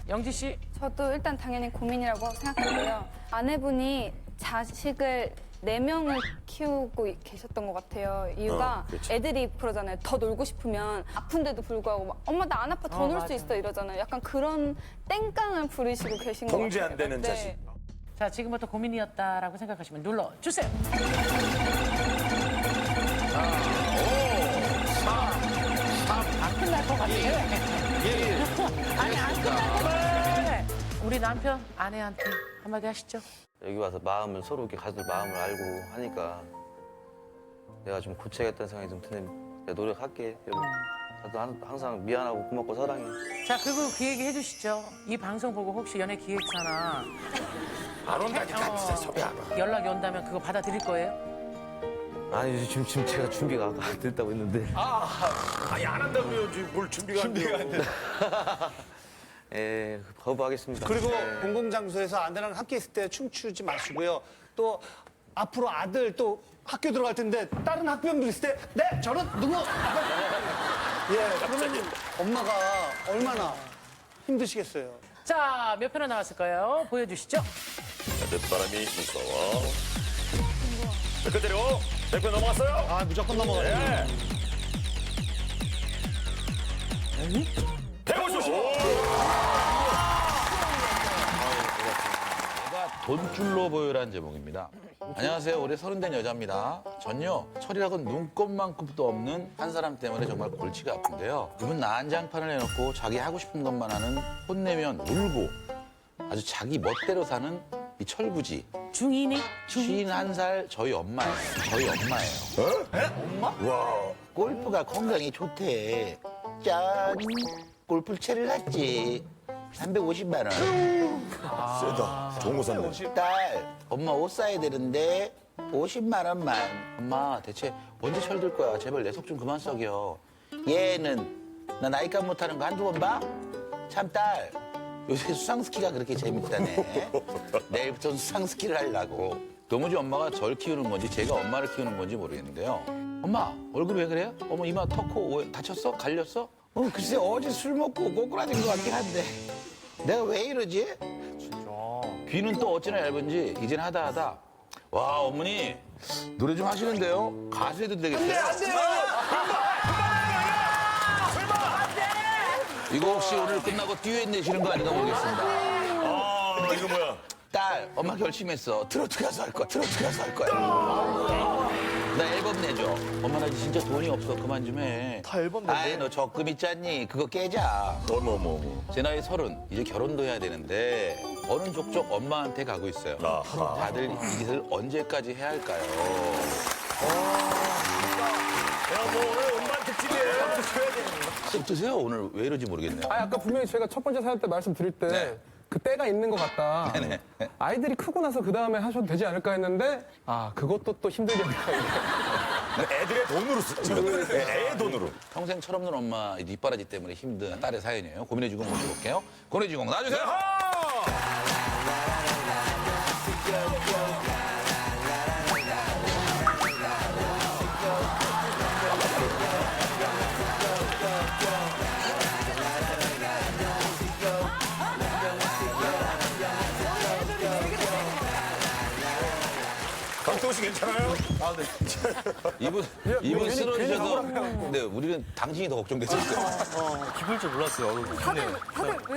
영지 씨. 저도 일단 당연히 고민이라고 생각하고요. 아내분이 자식을 4명을 키우고 계셨던 것 같아요. 이유가 애들이 그러잖아요. 더 놀고 싶으면 아픈데도 불구하고 막, 엄마 나 안 아파 더 놀 수 맞아. 있어 이러잖아요. 약간 그런 땡깡을 부리시고 계신 것 같아요. 통제 안 되는 네. 자식. 자, 지금부터 고민이었다라고 생각하시면 눌러주세요. 안 끝날 것 같아. 아니, 안 끝날 것 같아. 우리 남편, 아내한테 한마디 하시죠. 여기 와서 마음을 서로 이렇게 가족 마음을 알고 하니까 내가 좀 고쳐야겠다는 생각이 좀 드네. 내가 노력할게. 나도 항상 미안하고 고맙고 사랑해. 자, 그리고 그 얘기 해주시죠. 이 방송 보고 혹시 연예 기획사나 안 온다니까 진짜 섭외 안 와. 연락이 온다면 그거 받아들일 거예요? 아니, 지금 제가 준비가 아까 안 됐다고 했는데. 아니 안 한다고요. 지금 뭘 준비가 안 돼요. 예, 거부하겠습니다. 그리고 공공장소에서 아내랑 함께 있을 때 춤추지 마시고요. 또 앞으로 아들 또 학교 들어갈 텐데 다른 학부형들 있을 때 네, 저는 누구? 예, 그러면 엄마가 얼마나 힘드시겠어요. 자, 몇 표나 나왔을까요? 보여주시죠. 늦바람이 무서워. 100표 때리고 100표 넘어갔어요. 아, 무조건 넘어가요. 네. 155. 제가 돈줄로 보여라는 제목입니다. 안녕하세요. 올해 30된 여자입니다. 전요, 철이라고는 눈곱만큼도 없는 한 사람 때문에 정말 골치가 아픈데요. 이분 난장판을 해놓고 자기 하고 싶은 것만 하는 혼내면 울고 아주 자기 멋대로 사는 이 철부지. 중이니? 51살 저희 엄마예요. 저희 엄마예요. 엄마? 와. 골프가 건강에 좋대. 짠. 골프채를 샀지. 350만 원. 세다. 좋은 거 샀네. 딸, 엄마 옷 사야 되는데 50만 원만. 엄마, 대체 언제 철들 거야? 제발 내 속 좀 그만 썩여. 얘는 나 나이값 못하는 거 한두 번 봐? 참 딸, 요새 수상스키가 그렇게 재밌다네. 내일부터 수상스키를 하려고. 도무지 엄마가 절 키우는 건지 제가 엄마를 키우는 건지 모르겠는데요. 엄마, 얼굴이 왜 그래요? 어머, 이마 턱, 코 다쳤어? 갈렸어? 글쎄 어제 술 먹고 꼬꾸라진 것 같긴 한데 내가 왜 이러지? 귀는 또 어찌나 얇은지 이젠 하다 와, 어머니 노래 좀 하시는데요? 가수 해도 되겠어요? 이거 혹시 오늘 끝나고 듀엣 내시는 거 아닌가 모르겠습니다. 아, 이거 뭐야? 딸, 엄마 결심했어. 트로트 가수 할 거야. 트로트 가수 할 거야. 나 앨범 내줘. 엄마, 나 진짜 돈이 없어. 그만 좀 해. 다 앨범 아이, 너 적금 있잖니? 그거 깨자. 어머. 제 나이 30, 이제 결혼도 해야 되는데 어느 족족 엄마한테 가고 있어요. 아하. 다들 이 짓을 언제까지 해야 할까요? 야, 뭐 오늘 음반 특집이에요. 쓱 드세요. 오늘 왜 이러지 모르겠네요. 아까 분명히 제가 첫 번째 사연 때 말씀드릴 때 네. 그 때가 있는 것 같다. 네네. 아이들이 크고 나서 그 다음에 하셔도 되지 않을까 했는데 그것도 또 힘들겠다. 애들의 돈으로 쓰지. 애의 돈으로. 평생 철없는 엄마 뒷바라지 때문에 힘든 딸의 사연이에요. 고민의 주공 모셔볼게요. 고민의 주공 나와주세요. 강동원 씨 괜찮아요? 아, 네. 이분 쓰러지셔서. 근데 우리는 당신이 더 걱정됐었어요. 기쁠 줄 몰랐어요.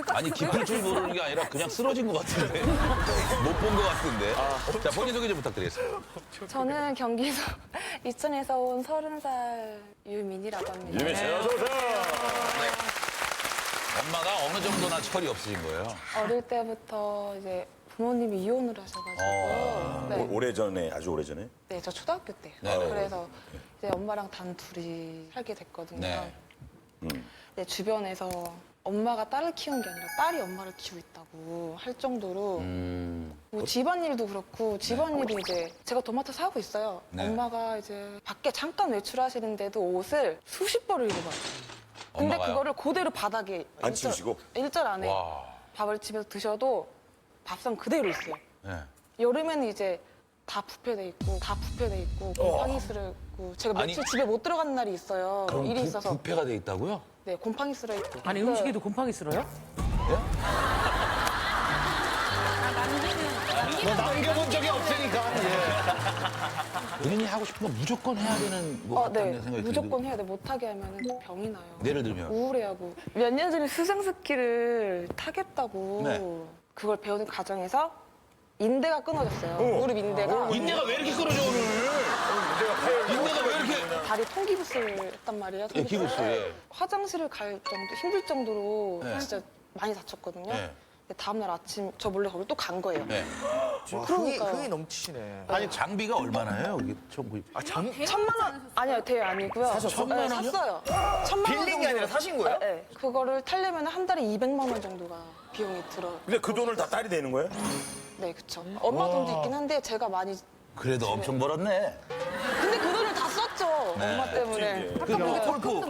아니, 깊을 줄 모르는 게 아니라 그냥 쓰러진 것 같은데. 못 본 것 같은데. 자, 본인 소개 좀 부탁드리겠습니다. 저는 경기도 이천에서 온 30살 유민이라고 합니다. 유민 씨, 어서 오세요. 엄마가 어느 정도나 철이 없으신 거예요? 어릴 때부터 이제 부모님이 이혼을 하셔가지고 네. 오래전에, 아주 오래전에? 네, 저 초등학교 때요. 네네. 그래서 이제 엄마랑 단 둘이 살게 됐거든요. 네. 네, 주변에서 엄마가 딸을 키운 게 아니라 딸이 엄마를 키우고 있다고 할 정도로 뭐 집안일도 그렇고 집안일이 이제 제가 도마토 사고 있어요. 네. 엄마가 이제 밖에 잠깐 외출하시는데도 옷을 수십 벌을 입어봐요. 근데 엄마가요? 그거를 그대로 바닥에 안 치우시고? 일절 안에 와. 밥을 집에서 드셔도 밥상 그대로 있어요. 네. 여름에는 이제 다 부패돼 있고 곰팡이 쓰고 제가 아니, 며칠 집에 못 들어가는 날이 있어요. 그럼 일이 있어서 부패가 돼 있다고요? 네 곰팡이 쓸어 있고 아니, 음식에도 곰팡이 쓸어요? 뭐 남겨본 적이 없으니까. 본인이 하고 싶은 건 무조건 해야 되는 것 같다는 네 생각이 무조건 드는데. 해야 돼 못하게 하면 병이 나요. 예를 들면? 우울해하고 몇 년 전에 수상스키를 타겠다고 네. 그걸 배우는 과정에서 인대가 끊어졌어요. 무릎 인대가 인대가 왜 이렇게 끊어져, 오늘? 인대가 왜 이렇게. 다리 통기부스를 했단 말이에요. 예, 기부스, 예. 화장실을 갈 정도 힘들 정도로 네. 진짜 많이 다쳤거든요. 네. 근데 다음날 아침 저 몰래 거기 또 간 거예요. 네. 그러니까요. 흥이 넘치시네. 아니, 장비가 얼마나요? 이게 처음 구입. 천만 원 아니요 대회 아니고요. 천만 네, 원이요? 샀어요. 천만 원 빌린 게 아니라 사신 거예요? 네. 그거를 타려면 한 달에 200만 원 정도가 비용이 들어요. 근데 그 돈을 다 딸이 내는 거예요? 네, 그쵸. 엄마 돈도 있긴 한데 제가 많이 그래도 엄청 벌었네. 근데 그 돈을 다 썼죠. 엄마 때문에. 골프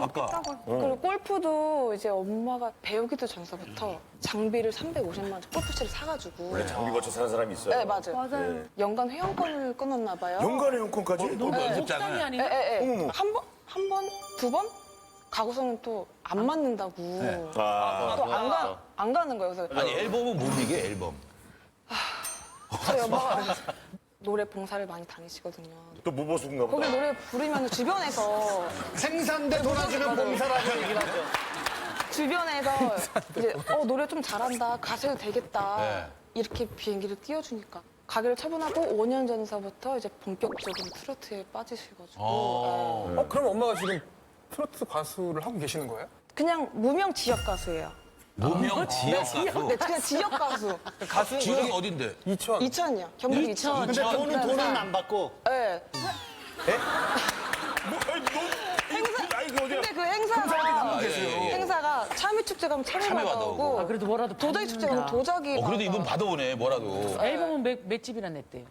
아까. 그리고 골프도 이제 엄마가 배우기도 전서부터 장비를 350만 원 골프채를 사가지고. 원래 장비 거쳐 사는 사람이 있어요. 네, 맞아요. 연간 회원권을 끊었나 봐요. 연간에 용건까지? 너무 연습장을. 아니에요? 한 번, 두 번? 가고서는 또 안 맞는다고. 또 안 가는 거예요. 그래서 아니 앨범은 못 이게 앨범. 저희 엄마가 노래 봉사를 많이 다니시거든요. 또 무보수인가 보다. 거기 노래 부르면 주변에서 생산대 놀아주는 봉사라는 얘기를 하죠. 주변에서 이제 노래 좀 잘한다 가수해도 되겠다 네. 이렇게 비행기를 띄워주니까 가게를 처분하고 5년 전서부터 이제 본격적인 트로트에 빠지셔가지고 그럼 엄마가 지금 트로트 가수를 하고 계시는 거예요? 그냥 무명 지역 가수예요. 무명 지역 가수. 네, 그냥 지역 가수. 지역이 어딘데? 이천이요. 경북 이천. 근데 돈은 안 받고. 네. 근데 그 행사가 참여 축제 가면 참여 받아오고 그래도 뭐라도 도자기 축제 가면 도자기 그래도 이분 받아오네 뭐라도. 앨범은 몇 집이나 냈대요?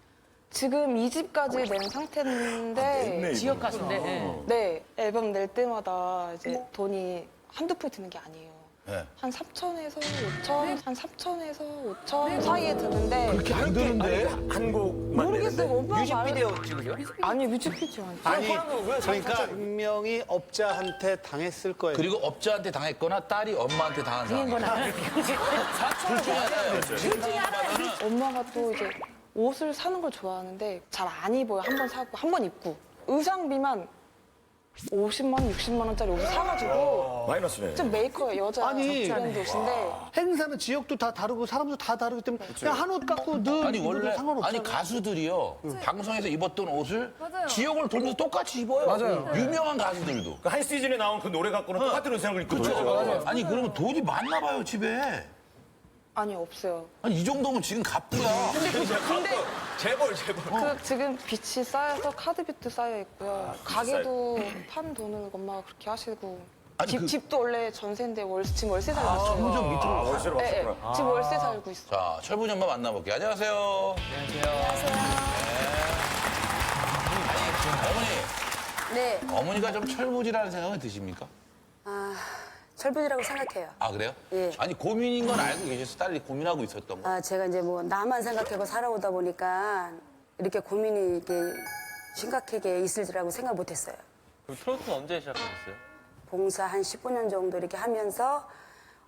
지금 2집까지 낸 상태인데 지역 가수인데. 네 앨범 낼 때마다 이제 돈이 한두 푼 드는 게 아니에요. 네. 한 3천에서 5천, 한 3천에서 5천 사이에 드는데 그렇게 안 드는데? 한 곡만 모르겠어요. 오빠 뮤직비디오 찍으세요? 아니 뮤직비디오 아니에요. 아니, 그러니까 분명히 업자한테 당했을 거예요. 그리고 업자한테 당했거나 딸이 엄마한테 당한 상황. 둘 중에 하나예요. 엄마가 또 이제 옷을 사는 걸 좋아하는데 잘 안 입어요. 한 번 사고 한 번 입고 의상비만 50만 원, 60만 원짜리 옷을 사가지고 마이너스네. 좀 메이커예요. 여자 아니, 브랜드 옷인데 행사는 지역도 다 다르고 사람도 다 다르기 때문에 그냥 한 옷 갖고 늘 아니 원래 상관없잖아요. 아니 가수들이요 방송에서 입었던 옷을 지역을 돌면서 똑같이 입어요. 맞아요. 유명한 가수들도. 그한 시즌에 나온 그 노래 갖고는 똑같은 의상을 입고 놀죠. 아니 그러면 돈이 많나 봐요 집에. 아니 없어요. 아니 이 정도면 지금 갑부야. 근데 재벌. 그 지금 빚이 쌓여서 카드빚도 쌓여 있고요. 가게도 판 돈을 엄마가 그렇게 하시고 아니, 집도 원래 전세인데 지금 월세 살고 있어요. 점점 밑으로 월세로 네, 갔구나. 지금 월세 살고 있어요. 자 철분이 엄마 만나볼게요. 안녕하세요. 어머니. 네, 어머니가 좀 철부지라는 생각은 드십니까? 철분이라고 생각해요. 아 그래요? 예. 아니 고민인 건 알고 계셔서 딸이 고민하고 있었던 거. 제가 이제 뭐 나만 생각하고 살아오다 보니까 이렇게 고민이 이렇게 심각하게 있을지라고 생각 못했어요. 그럼 트로트는 언제 시작하셨어요? 봉사 한 15년 정도 이렇게 하면서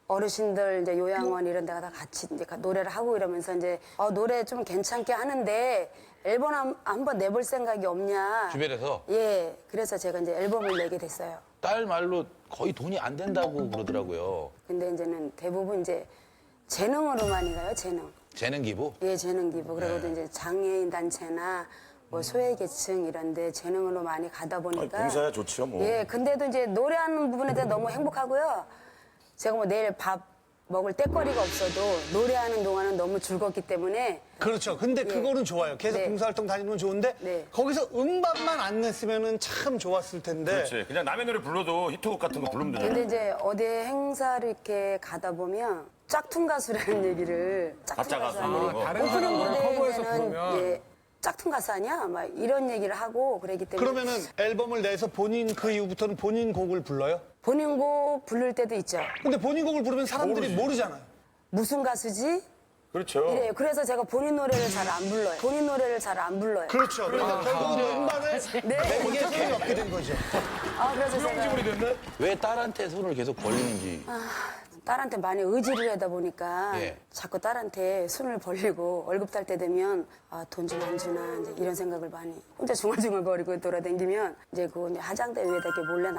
어르신들 이제 요양원 이런 데가 다 같이 이제 노래를 하고 이러면서 이제 노래 좀 괜찮게 하는데 앨범 한번 내볼 생각이 없냐. 주변에서? 예. 그래서 제가 이제 앨범을 내게 됐어요. 딸 말로 거의 돈이 안 된다고 그러더라고요. 근데 이제는 대부분 이제 재능으로 많이 가요, 재능. 재능 기부? 예, 재능 기부. 그리고 네. 이제 장애인 단체나 뭐 소외계층 이런데 재능으로 많이 가다 보니까. 봉사야 좋죠 뭐. 예, 근데도 이제 노래하는 부분에 대해 너무 행복하고요. 제가 뭐 내일 밥 먹을 때거리가 없어도 노래하는 동안은 너무 즐겁기 때문에. 그렇죠. 근데 그거는 좋아요. 계속 네. 봉사활동 다니는 건 좋은데 네. 거기서 음반만 안 냈으면 참 좋았을 텐데. 그렇지. 그냥 남의 노래 불러도 히트곡 같은 거 부르면 되잖아. 근데 이제 어디 행사를 이렇게 가다 보면 짝퉁 가수라는 얘기를 가짜 가수 하는 그런 거. 다른 사람 노래 커버해서 부르면 예, 짝퉁 가수 아니야? 막 이런 얘기를 하고 그러기 때문에. 그러면은 앨범을 내서 본인 그 이후부터는 본인 곡을 불러요? 본인 곡 부를 때도 있죠. 근데 본인 곡을 부르면 사람들이 모르잖아요. 무슨 가수지? 그렇죠. 이래요. 그래서 제가 본인 노래를 잘 안 불러요. 본인 노래를 잘 안 불러요. 그렇죠. 그러니까 결국은 음반을 내는 게 소용이 없게 된 거죠. 그래서 제가 왜 딸한테 손을 계속 벌리는지. 딸한테 많이 의지를 하다 보니까 예. 자꾸 딸한테 손을 벌리고 월급 딸 때 되면 돈 좀 안 주나 이제 이런 생각을 많이 혼자 중얼중얼거리고 돌아다니면 이제 그 화장대 위에다 이렇게 몰래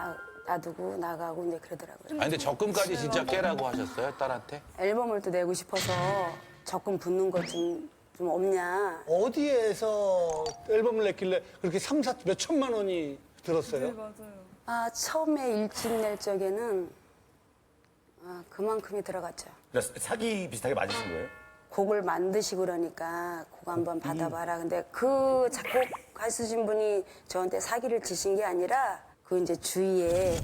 놔두고 나가고 이제 그러더라고요. 아니 근데 적금까지 진짜 깨라고 하셨어요 딸한테? 앨범을 또 내고 싶어서 적금 붙는 거 좀 없냐. 어디에서 앨범을 냈길래 그렇게 몇 천만 원이 들었어요? 처음에 일집 낼 적에는 그만큼이 들어갔죠. 그러니까 사기 비슷하게 맞으신 거예요? 곡을 만드시고 그러니까 곡 한번 받아봐라. 근데 그 작곡하시는 분이 저한테 사기를 치신 게 아니라 그 이제 주위에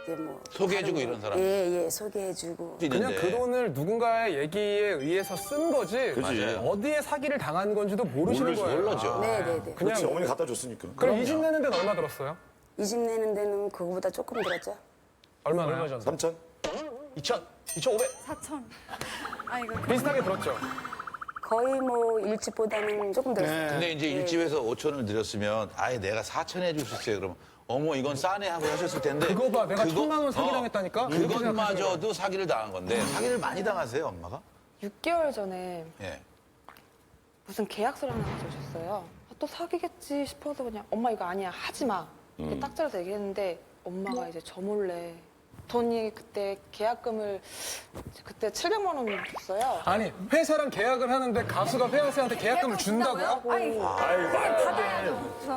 이제 뭐 소개해주고 다른 이런 사람? 예, 소개해주고. 그냥 그 돈을 누군가의 얘기에 의해서 쓴 거지. 그치. 어디에 사기를 당한 건지도 모르시는 거예요. 몰라죠. 네네네. 그냥 그렇지. 어머니 갖다 줬으니까. 그럼 이 집 내는 데는 얼마 들었어요? 이 집 내는 데는 그거보다 조금 들었죠. 얼마 전? 3천? 2천? 2,500? 4천. 아 이거 비슷하게 들었죠? 거의 뭐 일집보다는 조금 들었어요. 근데 이제 일집에서 5천을 드렸으면 아예 내가 4천 해줄 수 있어요. 그러면 어머 이건 싸네 하고 하셨을 텐데 그거 봐, 내가 1,000만 원 사기당했다니까? 이렇게 그것마저도 사기를 당한 건데 사기를 많이 당하세요 엄마가? 6개월 전에 예. 무슨 계약서를 하나 가져오셨어요. 아, 또 사기겠지 싶어서 그냥 엄마 이거 아니야 하지 마. 이렇게 딱 잘라서 얘기했는데 엄마가 이제 저 몰래 돈이 그때 계약금을 그때 700만 원 줬어요. 아니, 회사랑 계약을 하는데 가수가 회사한테 계약금을 준다고요?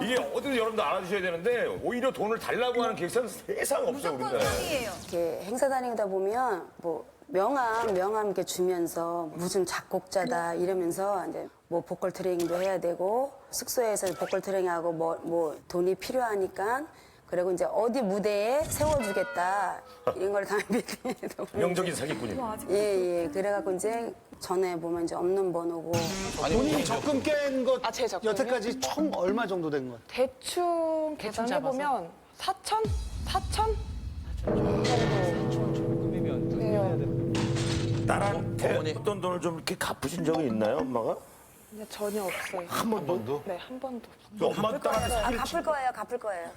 이게 어디서 여러분들 알아주셔야 되는데 오히려 돈을 달라고 하는 객사는 세상 없어요. 우리나라에. 이렇게 행사 다니다 보면 뭐 명함 이렇게 주면서 무슨 작곡자다 이러면서 이제 뭐 보컬 트레이닝도 해야 되고 숙소에서 보컬 트레이닝하고 뭐 돈이 필요하니까 그리고 이제 어디 무대에 세워주겠다 이런 걸 당연히 명적인 사기꾼이에요. 예. 그래갖고 이제 전화해 보면 이제 없는 번호고. 본인이 적금 깬 것 제 적금이요? 여태까지 총 얼마 정도 된 거예요? 대충 계산해보면 4천? 4천? 딸한테 어떤 돈을 좀 이렇게 갚으신 적이 있나요, 엄마가? 근데 전혀 없어요. 한 번도? 네, 한 번도 없어요. 엄마 딸한테 아, 갚을 거예요. 갚을 거예요?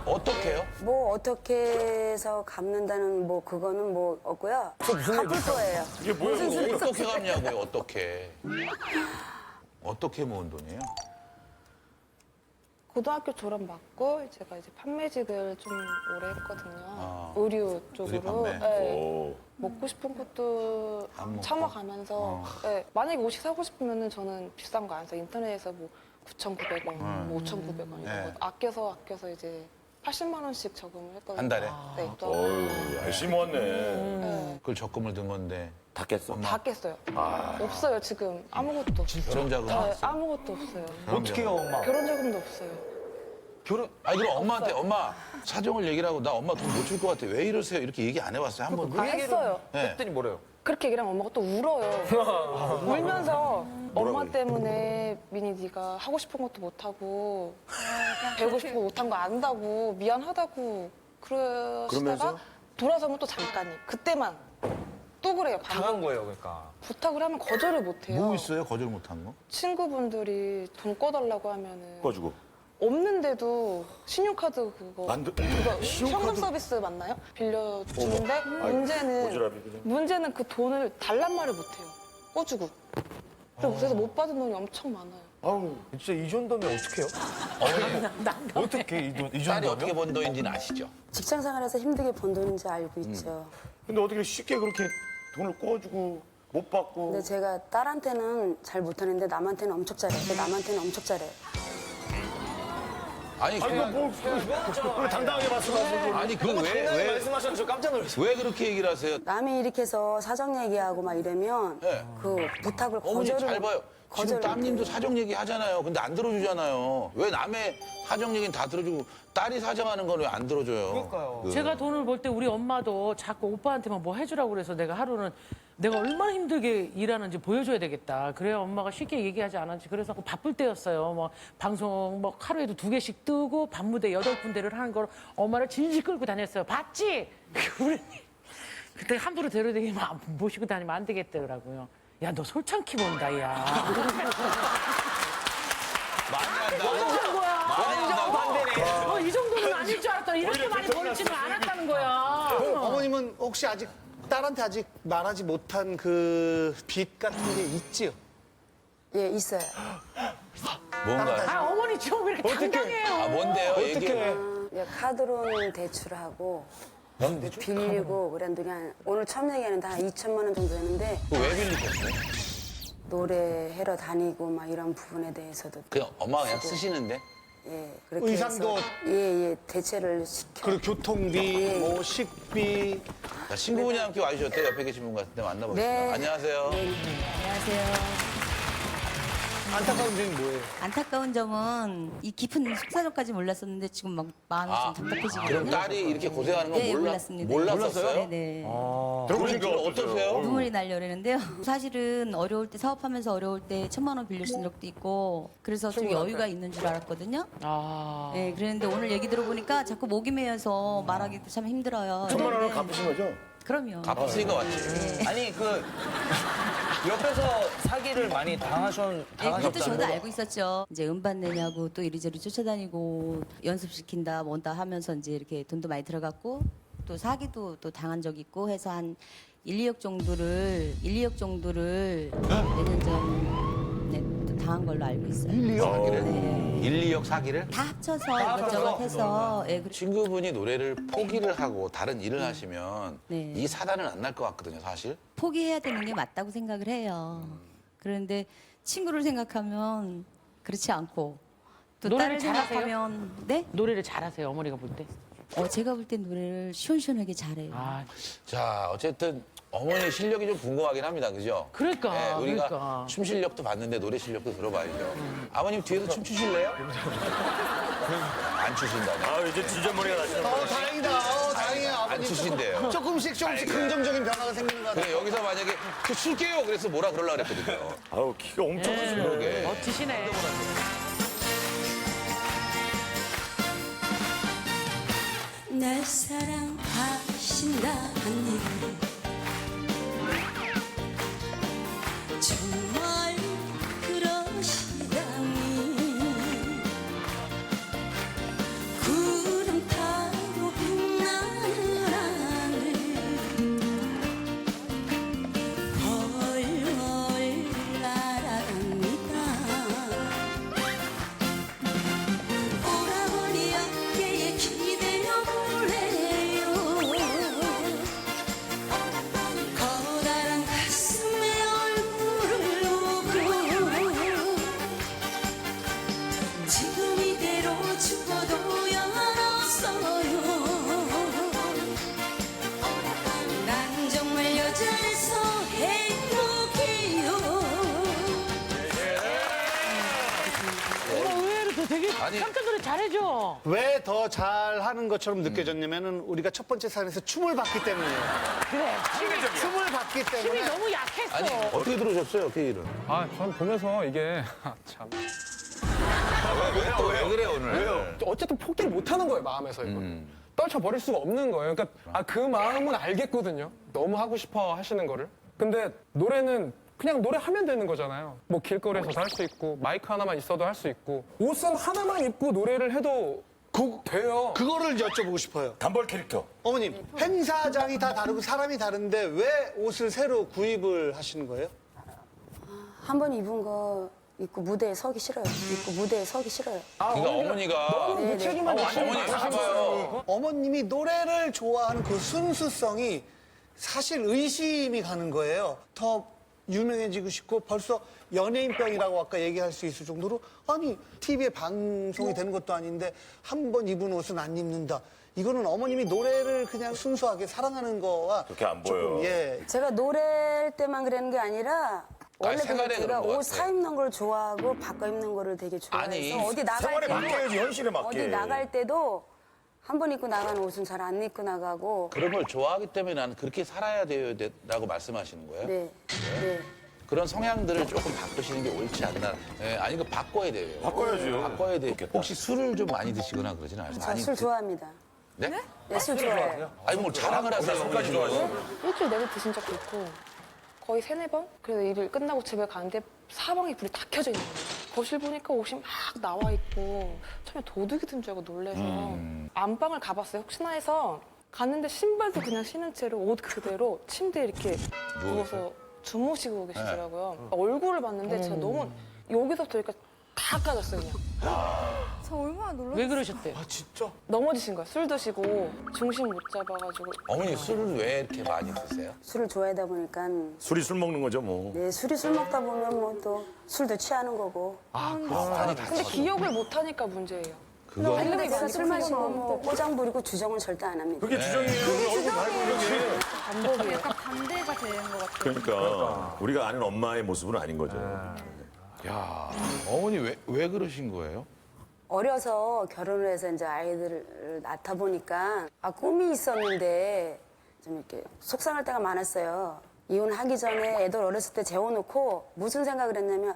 어떻게요? 뭐 어떻게 해서 갚는다는 뭐 그거는 뭐 없고요. 갚을 거예요. 이게 뭐예요? 어떻게 갚냐고요? 어떻게 모은 돈이에요? 고등학교 졸업 맞고 제가 이제 판매직을 좀 오래 했거든요. 의류 쪽으로. 의류 판매? 네. 먹고 싶은 것도 안 먹고? 참아가면서 네. 만약에 옷이 사고 싶으면은 저는 비싼 거 안 사요. 인터넷에서 뭐 9,900원, 뭐 5,900원 이런 거 아껴서 이제 80만 원씩 저금을 했거든요. 한 달에? 네. 또 어우, 열심히 모았네. 그걸 적금을 든 건데 다 깼어. 다 깼어요. 없어요 지금 아무것도. 결혼 자금? 네, 아무것도 없어요. 어떻게 해요, 엄마? 결혼 자금도 없어요. 아니 그럼 엄마한테 엄마 사정을 얘기를 하고 나 엄마 돈 못 줄 것 같아 왜 이러세요 이렇게 얘기 안 해봤어요 한 번도? 했어요. 했더니 뭐래요? 그렇게 얘기를 하면 엄마가 또 울어요. 울면서 엄마 때문에 민희 네가 하고 싶은 것도 못하고 배우고 싶은 거 못한 거 안다고 미안하다고 그러시다가 그러면서? 돌아서면 또 잠깐이 그때만 또 그래요. 당한 거예요, 그러니까. 부탁을 하면 거절을 못해요. 뭐 있어요 거절 못한 거? 친구분들이 돈 꺼달라고 하면은 꺼주고. 없는데도 신용카드 그거 그거 신용카드? 현금 서비스 맞나요? 빌려주는데 모자라비 그냥. 문제는 그 돈을 달란 말을 못해요. 꺼주고. 그래서 못 받은 돈이 엄청 많아요. 아우, 진짜 이 정도면 어떡해요? 어떻게 이 딸이 정도면? 어떻게 번 돈인지는 아시죠? 직장 생활에서 힘들게 번 돈인지 알고 있죠. 근데 어떻게 쉽게 그렇게 돈을 꿔주고 못 받고. 근데 제가 딸한테는 잘 못하는데 남한테는 엄청 잘해요. 아니 왜 당당하게 말씀하시고. 아니 그왜 말씀하셔서 저 깜짝 놀랐어요. 왜 그렇게 얘기를 하세요? 남이 이렇게 해서 사정 얘기하고 막 이러면 네. 그 부탁을 어머니 거절을 잘 봐요. 지금 거절을 따님도 못해요. 사정 얘기 하잖아요. 근데 안 들어주잖아요. 왜 남의 사정 얘기는 다 들어주고 딸이 사정하는 건 왜 안 들어줘요? 그러니까요. 제가 돈을 벌 때 우리 엄마도 자꾸 오빠한테만 뭐 해주라고 그래서 내가 하루는 내가 얼마나 힘들게 일하는지 보여줘야 되겠다. 그래야 엄마가 쉽게 얘기하지 않았지. 그래서 바쁠 때였어요. 뭐 방송 뭐 하루에도 2개씩 뜨고 밤무대 8군데를 하는 걸 엄마를 질질 끌고 다녔어요. 봤지? 우리 그때 함부로 데려다니면 모시고 다니면 안 되겠더라고요. 야, 너 솔창키 본다, 야. 완전 거야. 완전 반대네. 이 정도는 아닐 줄 알았더니 이렇게 많이 벌지는 않았다는 거야. 어머님은 혹시 아직 딸한테 아직 말하지 못한 그 빚 같은 게 있지요? 예, 있어요. 뭔가요? 아, 어머니 지금 왜 이렇게 당당해요? 아 뭔데요? 얘기해. 카드론 대출하고 빌리고 그랬는데 그냥 오늘 처음 얘기하는데 한 2천만 원 정도 되는데 왜 빌리셨어요? 노래하러 다니고 막 이런 부분에 대해서도 그냥 엄마가 그냥 쓰시는데? 예, 그렇게 의상도 해서 예, 대체를 시켜. 그리고 교통비, 뭐 식비. 자, 친구분이 함께 와주셨대요. 옆에 계신 분 같은데 만나보겠습니다. 네. 안녕하세요. 안녕하세요. 안타까운 점이 뭐예요? 안타까운 점은 이 깊은 속사정까지 몰랐었는데 지금 막 마음이 좀 답답해지거든요. 그럼 딸이 이렇게 고생하는 걸 네, 몰랐습니다. 몰랐었어요? 네. 들어보신 거 어떠세요? 눈물이 나려는데요. 사실은 어려울 때 사업하면서 어려울 때 1,000만 원 빌려준 적도 있고 그래서 좀 여유가 있는 줄 알았거든요. 네, 그랬는데 오늘 얘기 들어보니까 자꾸 목이 메여서 말하기도 참 힘들어요. 1,000만 원을 갚으신 거죠? 그럼요. 갚았으니까 왔지. 아니 그 옆에서 사기를 많이 네, 그것도 저도 알고 있었죠. 이제 음반 내냐고 또 이리저리 쫓아다니고 연습시킨다 뭔다 하면서 이제 이렇게 돈도 많이 들어갔고 또 사기도 또 당한 적 있고 해서 한 1, 2억 정도를 몇 년 전에 또 당한 걸로 알고 있어요. 1, 2억 사기를? 다 합쳐서 이것저것 해서 예, 친구분이 노래를 포기를 하고 다른 일을 하시면 네. 이 사단은 안 날 것 같거든요, 사실. 포기해야 되는 게 맞다고 생각을 해요. 그런데 친구를 생각하면 그렇지 않고 또 노래를 딸을 잘하세요? 생각하면 네? 노래를 잘하세요, 어머니가 볼 때? 제가 볼 땐 노래를 시원시원하게 잘해요. 자, 어쨌든 어머니 실력이 좀 궁금하긴 합니다, 그죠? 그러니까, 우리가 그러니까. 춤 실력도 봤는데 노래 실력도 들어봐야죠. 아버님 뒤에서 춤 추실래요? 안 추신다네. 아, 이제 진전머리가 나시는 거예요. 다행이다. 다행이에요. 안 아버님 추신대요. 조금씩 긍정적인 변화가 생기는 것 같아요. 그래, 여기서 만약에 저 출게요. 그래서 뭐라 그러려고 그랬거든요. 아우, 키가 엄청 크시네. 그러게. 멋지시네. 날 사랑하신다니 정말 그러시다니 구름 타고 빛나는 하늘 훨훨 날아갑니다. 오라버니 어깨에 기대어 볼래요. 커다란 가슴에 얼굴을 놓고 지금 이대로 죽어도 연없어요. 난 정말 여자라서 행복해요. 의외로 또 되게 깜짝 노래 잘해줘. 왜 더 잘하는 것처럼 느껴졌냐면은 우리가 첫 번째 사연에서 춤을 봤기 때문이에요. 그래. 춤을 봤기 때문에. 힘이 너무 약했어. 아니, 어떻게 들으셨어요, 케이를? 전 보면서 이게 참 왜 그래, 오늘? 왜요? 어쨌든 포기를 못 하는 거예요, 마음에서 이거. 떨쳐버릴 수가 없는 거예요. 그러니까 그 마음은 알겠거든요. 너무 하고 싶어 하시는 거를. 근데 노래는 그냥 노래하면 되는 거잖아요. 뭐 길거리에서도 할 수 있고 마이크 하나만 있어도 할 수 있고 옷은 하나만 입고 노래를 해도 돼요. 그거를 여쭤보고 싶어요. 단벌 캐릭터. 어머님, 행사장이 다 다르고 사람이 다른데 왜 옷을 새로 구입을 하시는 거예요? 한 번 입은 거 입고 무대에 서기 싫어요. 그러니까 어머니가 너무 무책임한 어머니 봐봐요. 어머님이 노래를 좋아하는 그 순수성이 사실 의심이 가는 거예요. 더 유명해지고 싶고 벌써 연예인병이라고 아까 얘기할 수 있을 정도로 아니 TV에 방송이 되는 것도 아닌데 한 번 입은 옷은 안 입는다. 이거는 어머님이 노래를 그냥 순수하게 사랑하는 거와 그렇게 안 조금, 보여. 예. 제가 노래할 때만 그러는 게 아니라 원래 생활에 제가 그런 것 옷 같아. 사 입는 걸 좋아하고 바꿔 입는 거를 되게 좋아해서 아니, 어디 나갈 생활에 때도 맞게 현실에 맞게. 어디 나갈 때도 한 번 입고 나가는 옷은 잘 안 입고 나가고 그런 걸 좋아하기 때문에 나는 그렇게 살아야 돼라고 말씀하시는 거예요? 네. 그런 성향들을 조금 바꾸시는 게 옳지 않나. 예, 아니, 그 바꿔야 돼요. 바꿔야죠. 바꿔야 돼요. 혹시 술을 좀 많이 드시거나 그러지는 않으세요? 저 술 좋아합니다. 네? 네, 술 좋아해요. 아니, 뭐 자랑을 하세요. 술까지 좋아하시죠? 일주일 내내 드신 적도 있고 거의 3-4번? 그래서 일을 끝나고 집에 가는데 사방에 불이 다 켜져 있는 거예요. 거실 보니까 옷이 막 나와 있고 처음에 도둑이 든 줄 알고 놀래서 안방을 가봤어요. 혹시나 해서 갔는데 신발도 그냥 신은 채로 옷 그대로 침대에 이렇게 누워서 주무시고 계시더라고요. 얼굴을 봤는데 제가 너무 여기서부터 여기까지 다 까졌어요, 그냥. 저 얼마나 놀랐어요. 왜 그러셨대? 아 진짜? 넘어지신 거예요. 술 드시고 중심 못 잡아가지고. 어머니 술을 왜 이렇게 많이 드세요? 술을 좋아하다 보니까 술이 술 먹는 거죠, 뭐. 네, 술이 술 먹다 보면 뭐 또 술도 취하는 거고. 근데 기억을 못 하니까 문제예요. 그거 근데 많이 내가 술 마시면 뭐 풀리고. 꼬장 부리고 주정은 절대 안 합니다. 그게 주정이에요. 얼굴 밝고 반복이 약간 반대가 되는 것 같아요. 그러니까 우리가 아는 엄마의 모습은 아닌 거죠. 야, 어머니 왜 그러신 거예요? 어려서 결혼을 해서 이제 아이들을 낳다 보니까 꿈이 있었는데 좀 이렇게 속상할 때가 많았어요. 이혼하기 전에 애들 어렸을 때 재워놓고 무슨 생각을 했냐면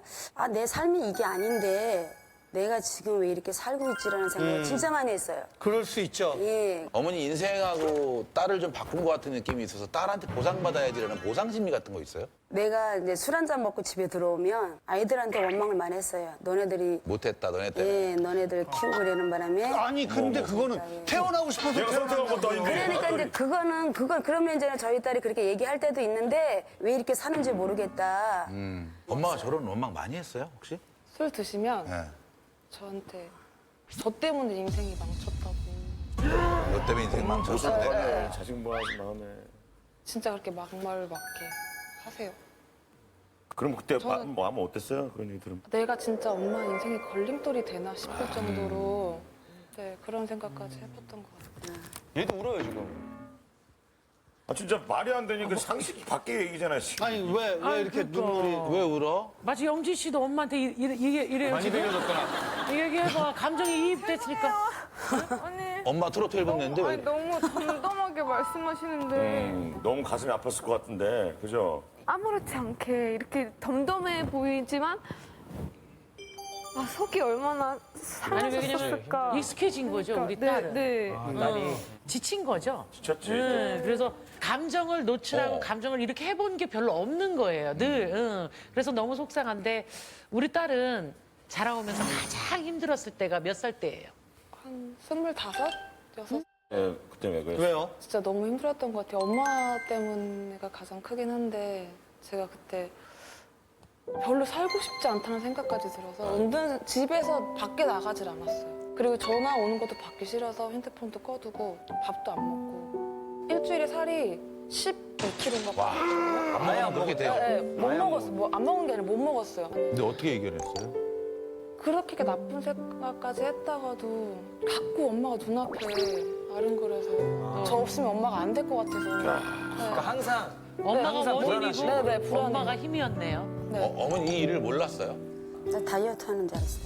내 삶이 이게 아닌데 내가 지금 왜 이렇게 살고 있지라는 생각을 진짜 많이 했어요. 그럴 수 있죠. 예. 어머니 인생하고 딸을 좀 바꾼 것 같은 느낌이 있어서 딸한테 보상받아야지라는 보상심리 같은 거 있어요? 내가 이제 술 한잔 먹고 집에 들어오면 아이들한테 원망을 많이 했어요. 너네들이 못했다, 너네 때문에. 예, 너네들 키우고 그러는 바람에 아니 근데 그거는 태어나고 싶어서 내가 선택한 것도 아닌데. 그러니까 이제 그건 그러면 이제 저희 딸이 그렇게 얘기할 때도 있는데 왜 이렇게 사는지 모르겠다. 엄마가 저런 원망 많이 했어요, 혹시? 술 드시면 네. 저한테 저 때문에 인생이 망쳤다고. 너 때문에 인생 망쳤어. 네. 자식모하지 마음에. 진짜 그렇게 막말 맞게 하세요. 그럼 그때 저는- 마음 어땠어요? 그런 얘기 들으면. 내가 진짜 엄마 인생에 걸림돌이 되나 싶을 정도로 네, 그런 생각까지 해봤던 것 같아요. 얘도 울어요 지금. 진짜 말이 안 되니까 상식이 밖에 얘기잖아요. 지금. 아니 왜 이렇게 눈물이 왜 울어? 마치 영지 씨도 엄마한테 이래요. 많이 지금? 배려줬구나. 얘기해봐. 감정이 이입됐으니까. 엄마 트로트 앨범 냈는데 왜? 너무 덤덤하게 말씀하시는데 너무 가슴이 아팠을 것 같은데, 그죠? 아무렇지 않게 이렇게 덤덤해 보이지만 속이 얼마나 아니 왜냐면 상하셨을까. 익숙해진 거죠 우리 그러니까, 딸은. 네. 딸이 지친 거죠. 지쳤지. 그래서 감정을 노출하고 감정을 이렇게 해본 게 별로 없는 거예요. 늘. 그래서 너무 속상한데 우리 딸은 자라오면서 가장 힘들었을 때가 몇 살 때예요? 한 25? 6? 네, 그때 왜 그랬어요? 왜요? 진짜 너무 힘들었던 것 같아요. 엄마 때문에가 가장 크긴 한데 제가 그때 별로 살고 싶지 않다는 생각까지 들어서 은근 집에서 밖에 나가질 않았어요. 그리고 전화 오는 것도 받기 싫어서 핸드폰도 꺼두고 밥도 안 먹고 일주일에 살이 10몇 킬로인가 빠졌거든요. 안 먹으면 그렇게 돼요. 네, 못 먹었어요. 안 먹은 게 아니라 못 먹었어요. 근데 어떻게 해결했어요? 그렇게 나쁜 생각까지 했다가도 자꾸 엄마가 눈앞에 아른거려서 저 없으면 엄마가 안 될 것 같아서 그러니까 항상 엄마가 항상 원인이고 네, 불안해. 엄마가 힘이었네요. 네. 어머니 이 일을 몰랐어요? 나 다이어트 하는 줄 알았어요.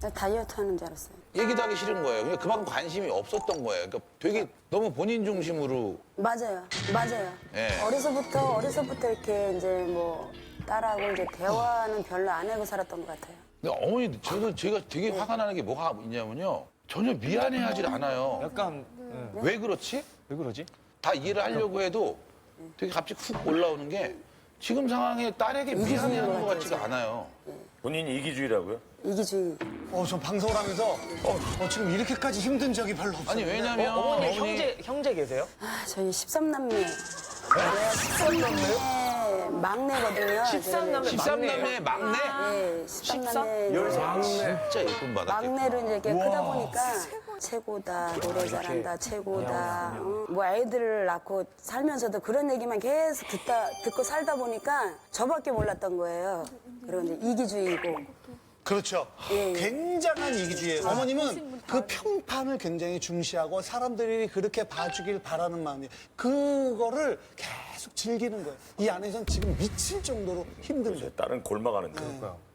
나 다이어트 하는 줄 알았어요. 얘기도 하기 싫은 거예요. 그냥 그만큼 관심이 없었던 거예요. 그러니까 되게 너무 본인 중심으로. 맞아요. 예. 어려서부터 이렇게 이제 뭐 딸하고 이제 대화는 별로 안 하고 살았던 것 같아요. 근데 어머니, 제가 되게 화가 나는 게 뭐가 있냐면요. 전혀 미안해하질 않아요. 약간 왜 그렇지? 왜 그러지? 다 이해를 하려고 해도 되게 갑자기 훅 올라오는 게 지금 상황에 딸에게 미안해하는 것 같지가 않아요. 본인이 이기주의라고요? 이기주의. 전 방송을 하면서 지금 이렇게까지 힘든 적이 별로 없어요. 아니 왜냐면 어머니 형제 계세요? 저희 13남매. 내가 13남매 막내거든요. 13남매 막내? 네, 13남매. 진짜 예쁜 바닥. 막내로 이제 이렇게 크다 보니까 최고다, 노래 잘한다, 최고다. 뭐 아이들을 낳고 살면서도 그런 얘기만 계속 듣고 살다 보니까 저밖에 몰랐던 거예요. 그리고 이제 이기주의고. 그렇죠. 예. 굉장한 이기주의예요. 어머님은 그 평판을 굉장히 중시하고 사람들이 그렇게 봐주길 바라는 마음이 그거를 계속 즐기는 거예요. 이 안에선 지금 미칠 정도로 힘든데. 딸은 골마가는데.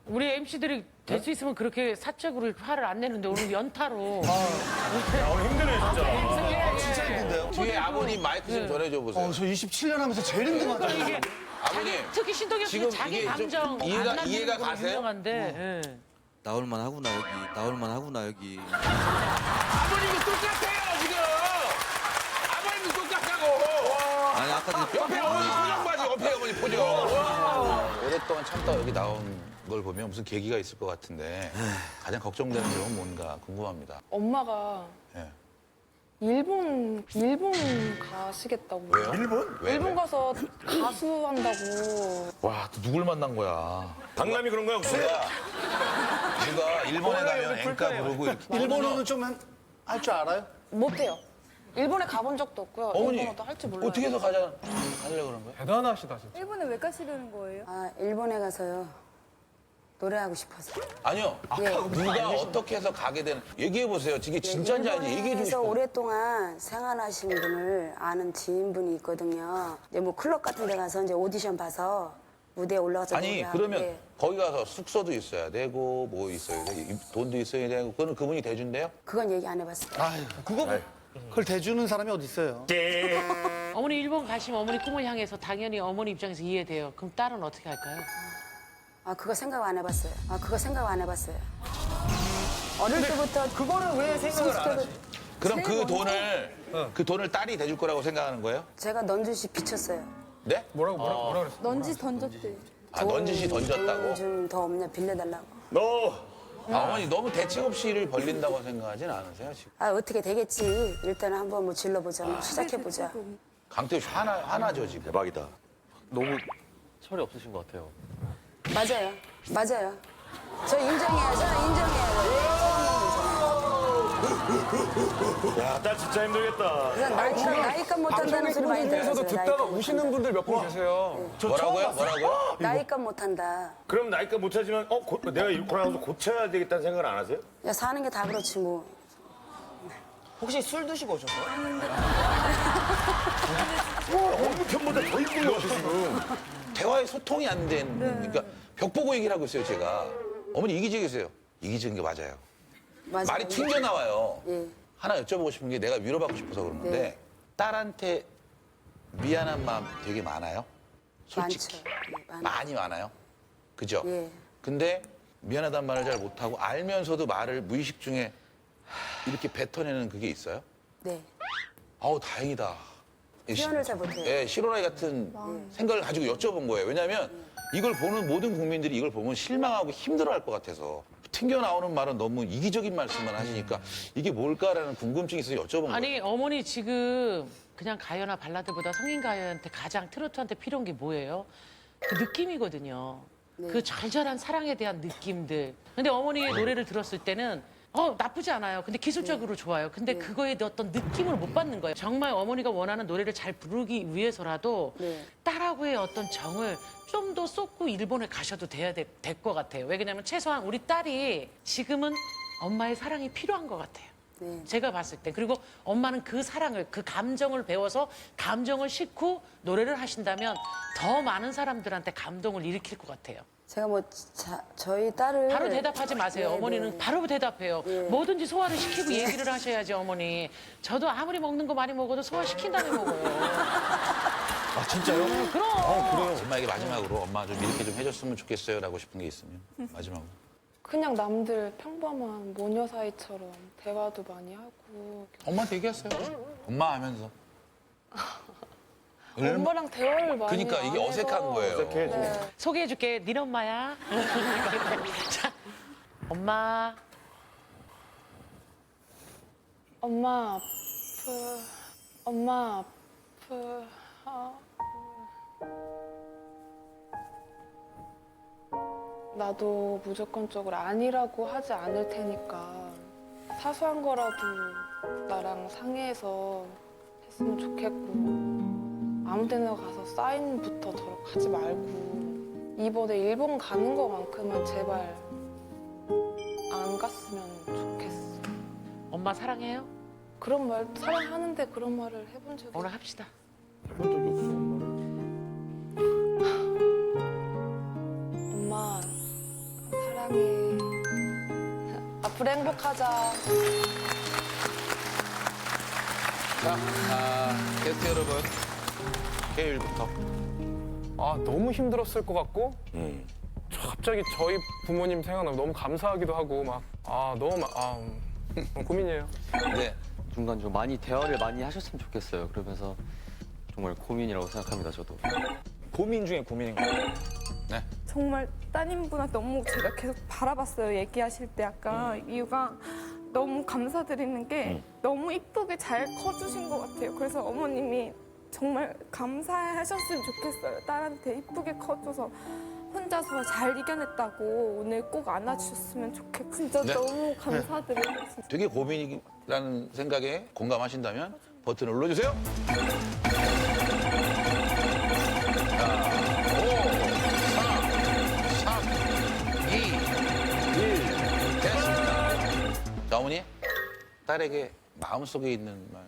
우리 MC들이 될 수 있으면 그렇게 사적으로 화를 안 내는데 오늘 연타로. 오늘 힘드네, 진짜. 진짜 힘든데요? 뒤에 아버님 마이크 좀 전해줘 보세요. 저 27년 하면서 제일 힘든 것 같아요. 이게 아버님. 특히 신동엽 씨는 지금 자기 이게 좀 감정 이해가 가세요? 유명한데. 예. 나올만 하구나 여기. 아버님도 똑같아요 지금. 아버님도 똑같다고. 아니 아까 옆에 어머니 표정 봐줘. 옆에 어머니 표정. 오랫동안 참다 여기 나온 걸 보면 무슨 계기가 있을 것 같은데 가장 걱정되는 점은 뭔가 궁금합니다. 엄마가 예. 일본 가시겠다고. 왜요? 일본? 왜? 일본 가서 가수 한다고. 와, 또 누굴 만난 거야? 강남이 그런 거야 혹시? 누가 일본에 가면 앵가 부르고 이렇게. 일본어는 좀 할 줄 알아요? 못해요. 일본에 가본 적도 없고요. 어머니, 일본어도 할 줄 몰라요. 어떻게 해서 가려고 그런 거예요? 대단하시다 진짜. 일본에 왜 가시려는 거예요? 일본에 가서요. 노래하고 싶어서. 아니요. 누가 어떻게 해서 가게 되는 얘기해 보세요. 이게 진짜인지 아닌지 얘기해 주고 일본에서 싶어요. 오랫동안 생활하신 분을 아는 지인분이 있거든요. 이제 뭐 클럽 같은 데 가서 이제 오디션 봐서 무대에 올라가서 아니 노래하고, 그러면 예. 거기 가서 숙소도 있어야 되고 뭐 있어야 되고 돈도 있어야 되고 그거는 그분이 대준대요? 그건 얘기 안 해봤어요. 아유, 그걸 대주는 사람이 어디 있어요? 어머니 일본 가시면 어머니 꿈을 향해서 당연히 어머니 입장에서 이해돼요. 그럼 딸은 어떻게 할까요? 아, 그거 생각 안 해봤어요. 어릴 때부터 그거는 왜 생각을 안 하지? 그럼 그 돈을 딸이 대줄 거라고 생각하는 거예요? 제가 넌주시 비쳤어요. 네? 뭐라고 그랬어? 넌지 던졌대. 아 넌지시 던졌다고? 좀 더 없냐 빌려달라고. 어머니 너무 대책 없이 일을 벌린다고 생각하진 않으세요 지금? 아, 어떻게 되겠지. 일단은 한번 뭐 질러보자, 뭐 시작해보자. 강태우 씨 화나죠 지금? 대박이다. 너무 철이 없으신 것 같아요. 맞아요. 저 인정해요. 저는 인정해요. 야, 딸 진짜 힘들겠다. 그래서 나이값 못한다는 소리 많이 중에서도 들었어요. 듣다가 우시는 분들 몇 분 계세요. 뭐라고요? 나이값 못한다. 그럼 나이가 못하지만 내가 이렇게 나서 고쳐야 되겠다는 생각을 안 하세요? 야, 사는 게 다 그렇지 뭐. 혹시 술 드시고 오셨어요? 어느 편보다 더 힘든 것 같아 지금. 대화의 소통이 안 된, 그러니까 벽 보고 얘기를 하고 있어요 제가. 어머니 이기적이세요. 이기적인 게 맞아요. 말이 튕겨나와요. 예. 하나 여쭤보고 싶은 게 내가 위로받고 싶어서 그런 건데 네. 딸한테 미안한 마음 되게 많아요? 솔직히. 많죠. 많이 많아요? 그죠? 예. 근데 미안하다는 말을 잘 못하고 알면서도 말을 무의식 중에 이렇게 뱉어내는 그게 있어요? 네. 아우 다행이다. 표현을 잘 못해요. 예, 실오라이 같은 생각을 가지고 여쭤본 거예요. 왜냐하면 이걸 보는 모든 국민들이 이걸 보면 실망하고 힘들어할 것 같아서 튕겨나오는 말은 너무 이기적인 말씀만 하시니까 이게 뭘까라는 궁금증이 있어서 여쭤본 거예요. 아니 어머니 지금 그냥 가요나 발라드보다 성인 가요한테 가장 트로트한테 필요한 게 뭐예요? 그 느낌이거든요. 그 절절한 사랑에 대한 느낌들. 근데 어머니의 노래를 들었을 때는 나쁘지 않아요. 근데 기술적으로 좋아요. 근데 그거에 어떤 느낌을 못 받는 거예요. 정말 어머니가 원하는 노래를 잘 부르기 위해서라도 딸하고의 어떤 정을 좀 더 쏟고 일본에 가셔도 될 것 같아요. 왜냐면 최소한 우리 딸이 지금은 엄마의 사랑이 필요한 것 같아요. 제가 봤을 때. 그리고 엄마는 그 사랑을, 그 감정을 배워서 감정을 싣고 노래를 하신다면 더 많은 사람들한테 감동을 일으킬 것 같아요. 제가 뭐 저희 딸을 바로 대답하지 마세요. 네, 어머니는 네. 바로 대답해요. 뭐든지 소화를 시키고 얘기를 하셔야지 어머니. 저도 아무리 먹는 거 많이 먹어도 소화시킨 다음에 먹어요. 아 진짜요? 그럼. 그래요. 정말 이게 마지막으로 엄마 좀 이렇게 좀 해줬으면 좋겠어요라고 싶은 게 있으면 마지막으로. 그냥 남들 평범한 모녀 사이처럼 대화도 많이 하고 엄마한테 얘기했어요. 엄마 하면서. 엄마랑 대화를 많이 그러니까 안 이게 어색한 해서. 거예요. 네. 소개해줄게. 네 엄마야. 자, 엄마. 엄마 아프. 엄마 아프. 나도 무조건적으로 아니라고 하지 않을 테니까 사소한 거라도 나랑 상의해서 했으면 좋겠고 아무 데나 가서 사인부터 더러 가지 말고 이번에 일본 가는 거만큼은 제발 안 갔으면 좋겠어. 엄마 사랑해요? 그런 말 사랑하는데 그런 말을 해본 적이 오늘 합시다. 엄마 사랑해. 앞으로 행복하자. 자, 게스트 여러분, K1부터. 아, 너무 힘들었을 것 같고, 갑자기 저희 부모님 생각나면 너무 감사하기도 하고, 고민이에요. 네. 중간 좀 많이 대화를 많이 하셨으면 좋겠어요. 그러면서 정말 고민이라고 생각합니다, 저도. 고민 중에 고민인 거예요. 네. 정말 따님분한테 너무 제가 계속 바라봤어요. 얘기하실 때 약간 이유가 너무 감사드리는 게 너무 이쁘게 잘 커주신 것 같아요. 그래서 어머님이 정말 감사하셨으면 좋겠어요. 딸한테 이쁘게 커줘서 혼자서 잘 이겨냈다고 오늘 꼭 안아주셨으면 좋겠고 진짜 네. 너무 감사드려요. 진짜. 되게 고민이라는 생각에 공감하신다면 버튼을 눌러주세요. 자, 5, 4, 3, 2, 1. 됐습니다. 자, 어머니, 딸에게 마음속에 있는 말.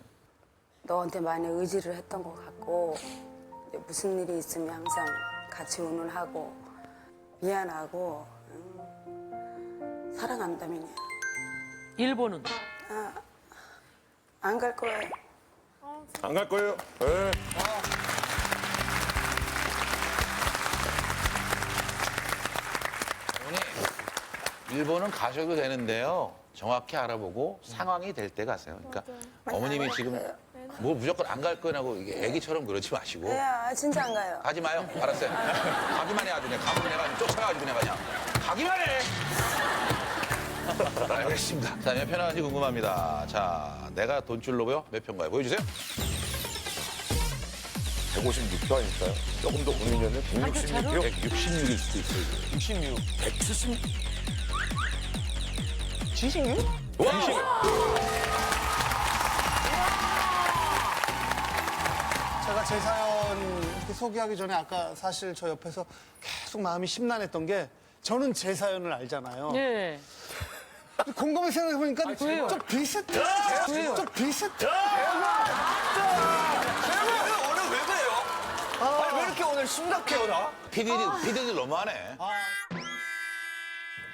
너한테 많이 의지를 했던 것 같고 이제 무슨 일이 있으면 항상 같이 운운하고 미안하고 사랑한다면요. 일본은? 안 갈 거예요. 안 갈 거예요. 예. 일본은 가셔도 되는데요. 정확히 알아보고 상황이 될 때 가세요. 그러니까 어머님이 지금 뭐 무조건 안 갈 거라고 이게 애기처럼 그러지 마시고 네, 진짜 안 가요. 가지 마요. 알았어요. 가기만 해 아주 그냥 가면 내가 쫓아가지고 그냥 가기만 해. 알겠습니다. 자, 몇 편 하는지 궁금합니다. 자, 내가 돈줄로고요. 몇 편가요? 보여주세요. 156도 아닐까요? 조금 더 고민이면 166표? 166일 수도 있어요. 66. 170. 76? 와! 제가 제 사연 이렇게 소개하기 전에 아까 사실 저 옆에서 계속 마음이 심란했던 게 저는 제 사연을 알잖아요. 네. 곰곰이 생각해보니까 왜요? 좀 비슷해. 왜요? 좀 비슷해. 오늘 왜 그래요? 아니, 왜 이렇게 오늘 심각해요, 나? 피디들 너무하네.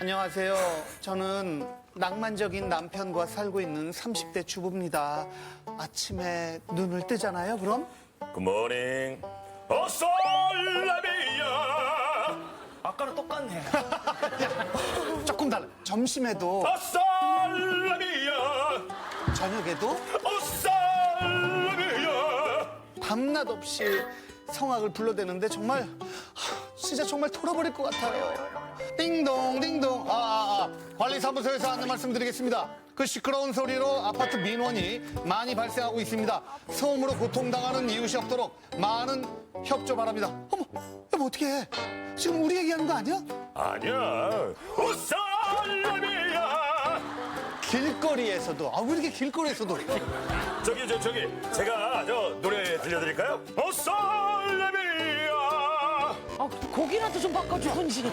안녕하세요. 저는 낭만적인 남편과 살고 있는 30대 주부입니다. 아침에 눈을 뜨잖아요, 그럼? 굿모닝. 어솔라비야. 아까랑 똑같네. 조금 달라. 점심에도, 어솔라비야. 저녁에도, 어솔라비야. 밤낮 없이 성악을 불러대는데 정말 진짜 정말 돌아버릴 것 같아요. 띵동 띵동. 관리사무소에서 안내 말씀드리겠습니다. 그 시끄러운 소리로 아파트 민원이 많이 발생하고 있습니다. 소음으로 고통당하는 이웃이 없도록 많은 협조 바랍니다. 어머, 여보 어떻게 해? 지금 우리 얘기하는 거 아니야? 아니야. 어솔라비야. 길거리에서도 왜 이렇게 길거리에서도 저기 제가 노래 들려드릴까요? 어솔라비야. 곡이라도 좀 바꿔주든지.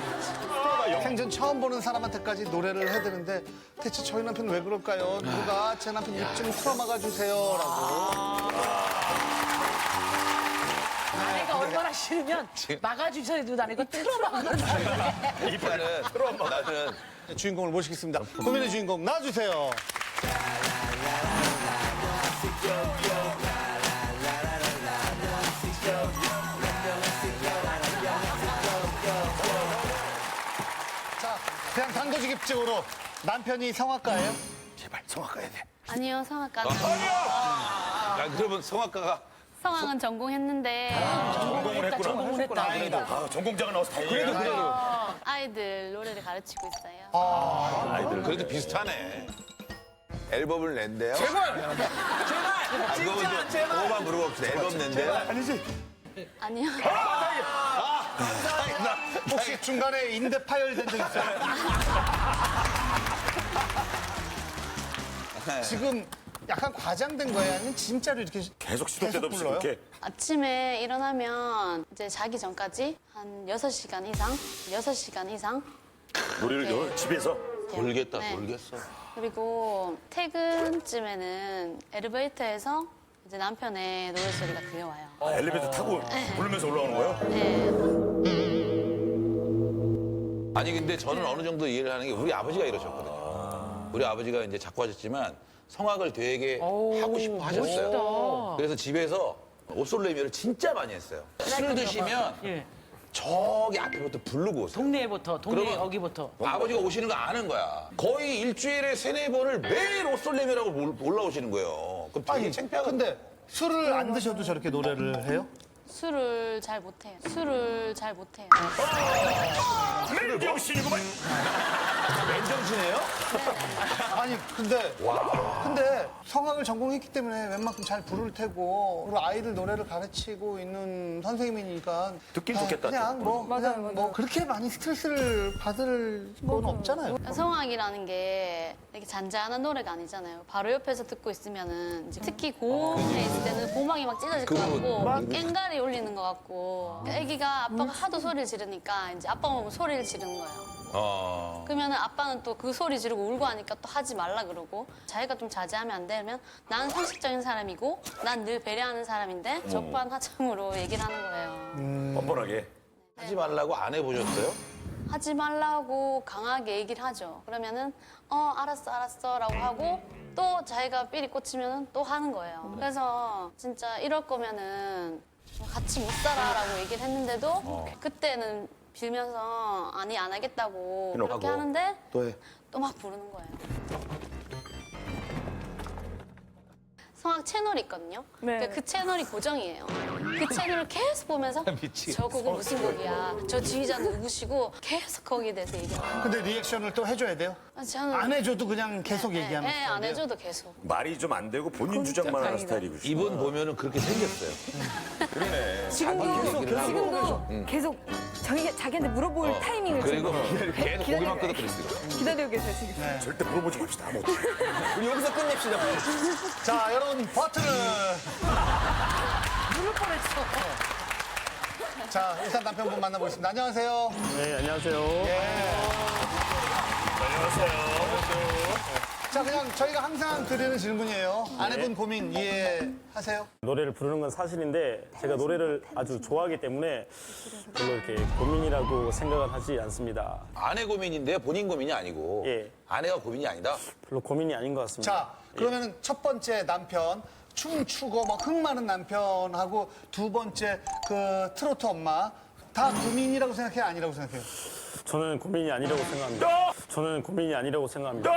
생전 처음 보는 사람한테까지 노래를 해드는데 대체 저희 남편 왜 그럴까요? 누가 제 남편 입 좀 틀어막아 주세요라고. 아내가 얼마나 싫으면 막아주셔야도 아니고 틀어막아주세요. 이판은 나는 주인공을 모시겠습니다. 고민의 주인공 나와주세요. 자, 그냥 단도직입적으로 남편이 성악가예요? 제발 성악가야 돼. 아니요, 성악가. 야, 그러면 성악가가 성악은 전공했는데 전공을 했구나. 전공을 했다. 다행이다. 전공자가 나와서 다행이다. 그래도. 아이들 노래를 가르치고 있어요. 아이들 그래도 비슷하네. 앨범을 낸대요. 제발! 진짜 제발. 그거만 물어봅시다. 앨범 낸대요. 아니지? 아니요. 혹시 중간에 인대 파열된 적 있어요? 지금 약간 과장된 거예요? 아니면 진짜로 이렇게 계속 시도 때도 없이 불러요? 그렇게. 아침에 일어나면 이제 자기 전까지 한 6시간 이상 노래를 집에서? 돌겠다, 네. 돌겠어. 그리고 퇴근쯤에는 엘리베이터에서 이제 남편의 노래소리가 들려와요. 엘리베이터 타고 부르면서 올라오는 거예요? 네. 아니 근데 저는 어느 정도 이해를 하는 게 우리 아버지가 이러셨거든요. 우리 아버지가 이제 자꾸 하셨지만 성악을 되게 하고 싶어 하셨어요. 멋있다. 그래서 집에서 오솔레미를 진짜 많이 했어요. 술을 드시면 예. 저기 앞에부터 부르고 오세요. 동네 그러면 여기부터. 아버지가 오시는 거 아는 거야. 거의 일주일에 3-4번을 매일 오솔레미라고 올라오시는 거예요. 그럼 되게 창피하거든요. 근데 술을 안 드셔도 저렇게 노래를 해요? 술을 잘 못해요. 맨정신이구만. 맨정신이에요? 아니 근데 성악을 전공했기 때문에 웬만큼 잘 부를 테고 그리고 아이들 노래를 가르치고 있는 선생님이니까 듣긴 좋겠다. 그냥 뭐 그렇게 많이 스트레스를 받을 건 없잖아요. 성악이라는 게 이렇게 잔잔한 노래가 아니잖아요. 바로 옆에서 듣고 있으면은 이제 특히 고음에 있을 때는 고막이 막 찢어질 것 같고 깽가리 올리는 것 같고 애기가 아빠가 하도 소리를 지르니까 이제 아빠가 보면 소리를 지르는 거예요. 그러면은 아빠는 또 그 소리 지르고 울고 하니까 또 하지 말라 그러고 자기가 좀 자제하면 안 되면 난 상식적인 사람이고 난 늘 배려하는 사람인데 적반하장으로 얘기를 하는 거예요. 뻔뻔하게. 하지 말라고 안 해보셨어요? 하지 말라고 강하게 얘기를 하죠. 그러면은 알았어라고 하고 또 자기가 삘이 꽂히면은 또 하는 거예요. 그래서 진짜 이럴 거면은 같이 못 살아라고 얘기를 했는데도 그때는 빌면서 아니 안 하겠다고 그렇게 하고. 하는데 또 해. 또 막 부르는 거예요. 성악 채널이 있거든요. 그러니까 그 채널이 고정이에요. 그 채널을 계속 보면서 저 곡은 무슨 곡이야. 저 지휘자는 누구시고 계속 거기에 대해서 얘기하고. 근데 리액션을 또 해줘야 돼요? 저는 안 해줘도 그냥 계속 얘기하는 네, 안 스타일이에요? 해줘도 계속. 말이 좀 안 되고 본인 주장만 하는 스타일이고. 이분 보면은 그렇게 생겼어요. 그러네. 지금도 계속 자기한테 물어볼 타이밍을 그리고 지금 계속 고기만 끄덕거리시더라고요. 기다리고 계세요 지금. 절대 물어보지 맙시다. 아무것도. 우리 여기서 끝냅시다. 자, 여러분 버튼을. 누를 뻔했어. 자, 일단 남편분 만나보겠습니다. 안녕하세요. 네, 안녕하세요. 자, 그냥 저희가 항상 드리는 질문이에요. 아내분 고민 이해하세요? 노래를 부르는 건 사실인데 제가 노래를 아주 좋아하기 때문에 별로 이렇게 고민이라고 생각은 하지 않습니다. 아내 고민인데요, 본인 고민이 아니고. 예. 아내가 고민이 아니다. 별로 고민이 아닌 것 같습니다. 자, 그러면은 첫 번째 남편, 춤추고 막 흥 많은 남편하고 두 번째 그 트로트 엄마 다 고민이라고 생각해요? 아니라고 생각해요? 저는 고민이 아니라고 생각합니다. 저는 고민이 아니라고 생각합니다.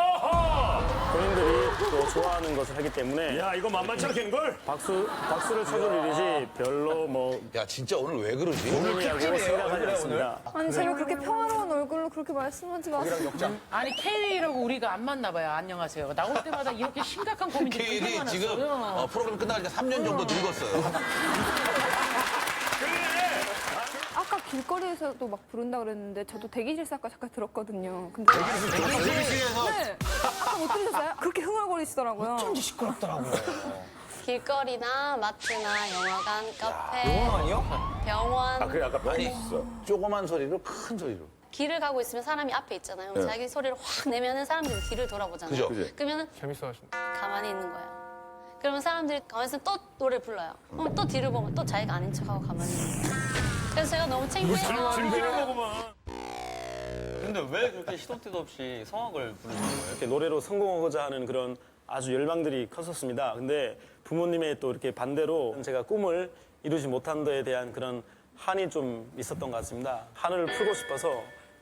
본인들이 또 좋아하는 것을 하기 때문에 야, 이거 만만치 않겠는 걸? 박수를 쳐줄 일이지 별로 뭐 야, 진짜 오늘 왜 그러지? 고민이라고 생각하지 않습니다. 아니 제가 그렇게 평화로운 얼굴로 그렇게 말씀하지 마세요. 아니 케이라고 우리가 안 만나 봐요. 안녕하세요. 나올 때마다 이렇게 심각한 고민들이 되게 케일이 많았어요. 지금 프로그램 끝나니까 3년 정도 늙었어요. 아까 길거리에서도 막 부른다 그랬는데 저도 대기실에서 아까 잠깐 들었거든요. 근데 대기실에서? 네. 아까 못 들으셨어요? 그렇게 흥얼거리시더라고요. 어쩐지 시끄럽더라고요. 길거리나 마트나 영화관, 카페, 영화관이요? 병원. 아, 그래, 아까 아니, 있어. 조그만 소리로 큰 소리로. 길을 가고 있으면 사람이 앞에 있잖아요. 네. 자기 소리를 확 내면은 사람들이 뒤를 돌아보잖아요. 그죠. 그러면은 재밌어 하시네. 가만히 있는 거예요. 그러면 사람들이 가만히 있으면 또 노래를 불러요. 그럼 또 뒤를 보면 또 자기가 아닌 척하고 가만히 있는 거예요. 그래서 제가 너무 창피해서 즐기는 거구만. 근데 왜 그렇게 시도 때도 없이 성악을 부르는 거예요? 이렇게 노래로 성공하고자 하는 그런 아주 열망들이 컸었습니다. 근데 부모님의 또 이렇게 반대로 제가 꿈을 이루지 못한 데에 대한 그런 한이 좀 있었던 것 같습니다. 한을 풀고 싶어서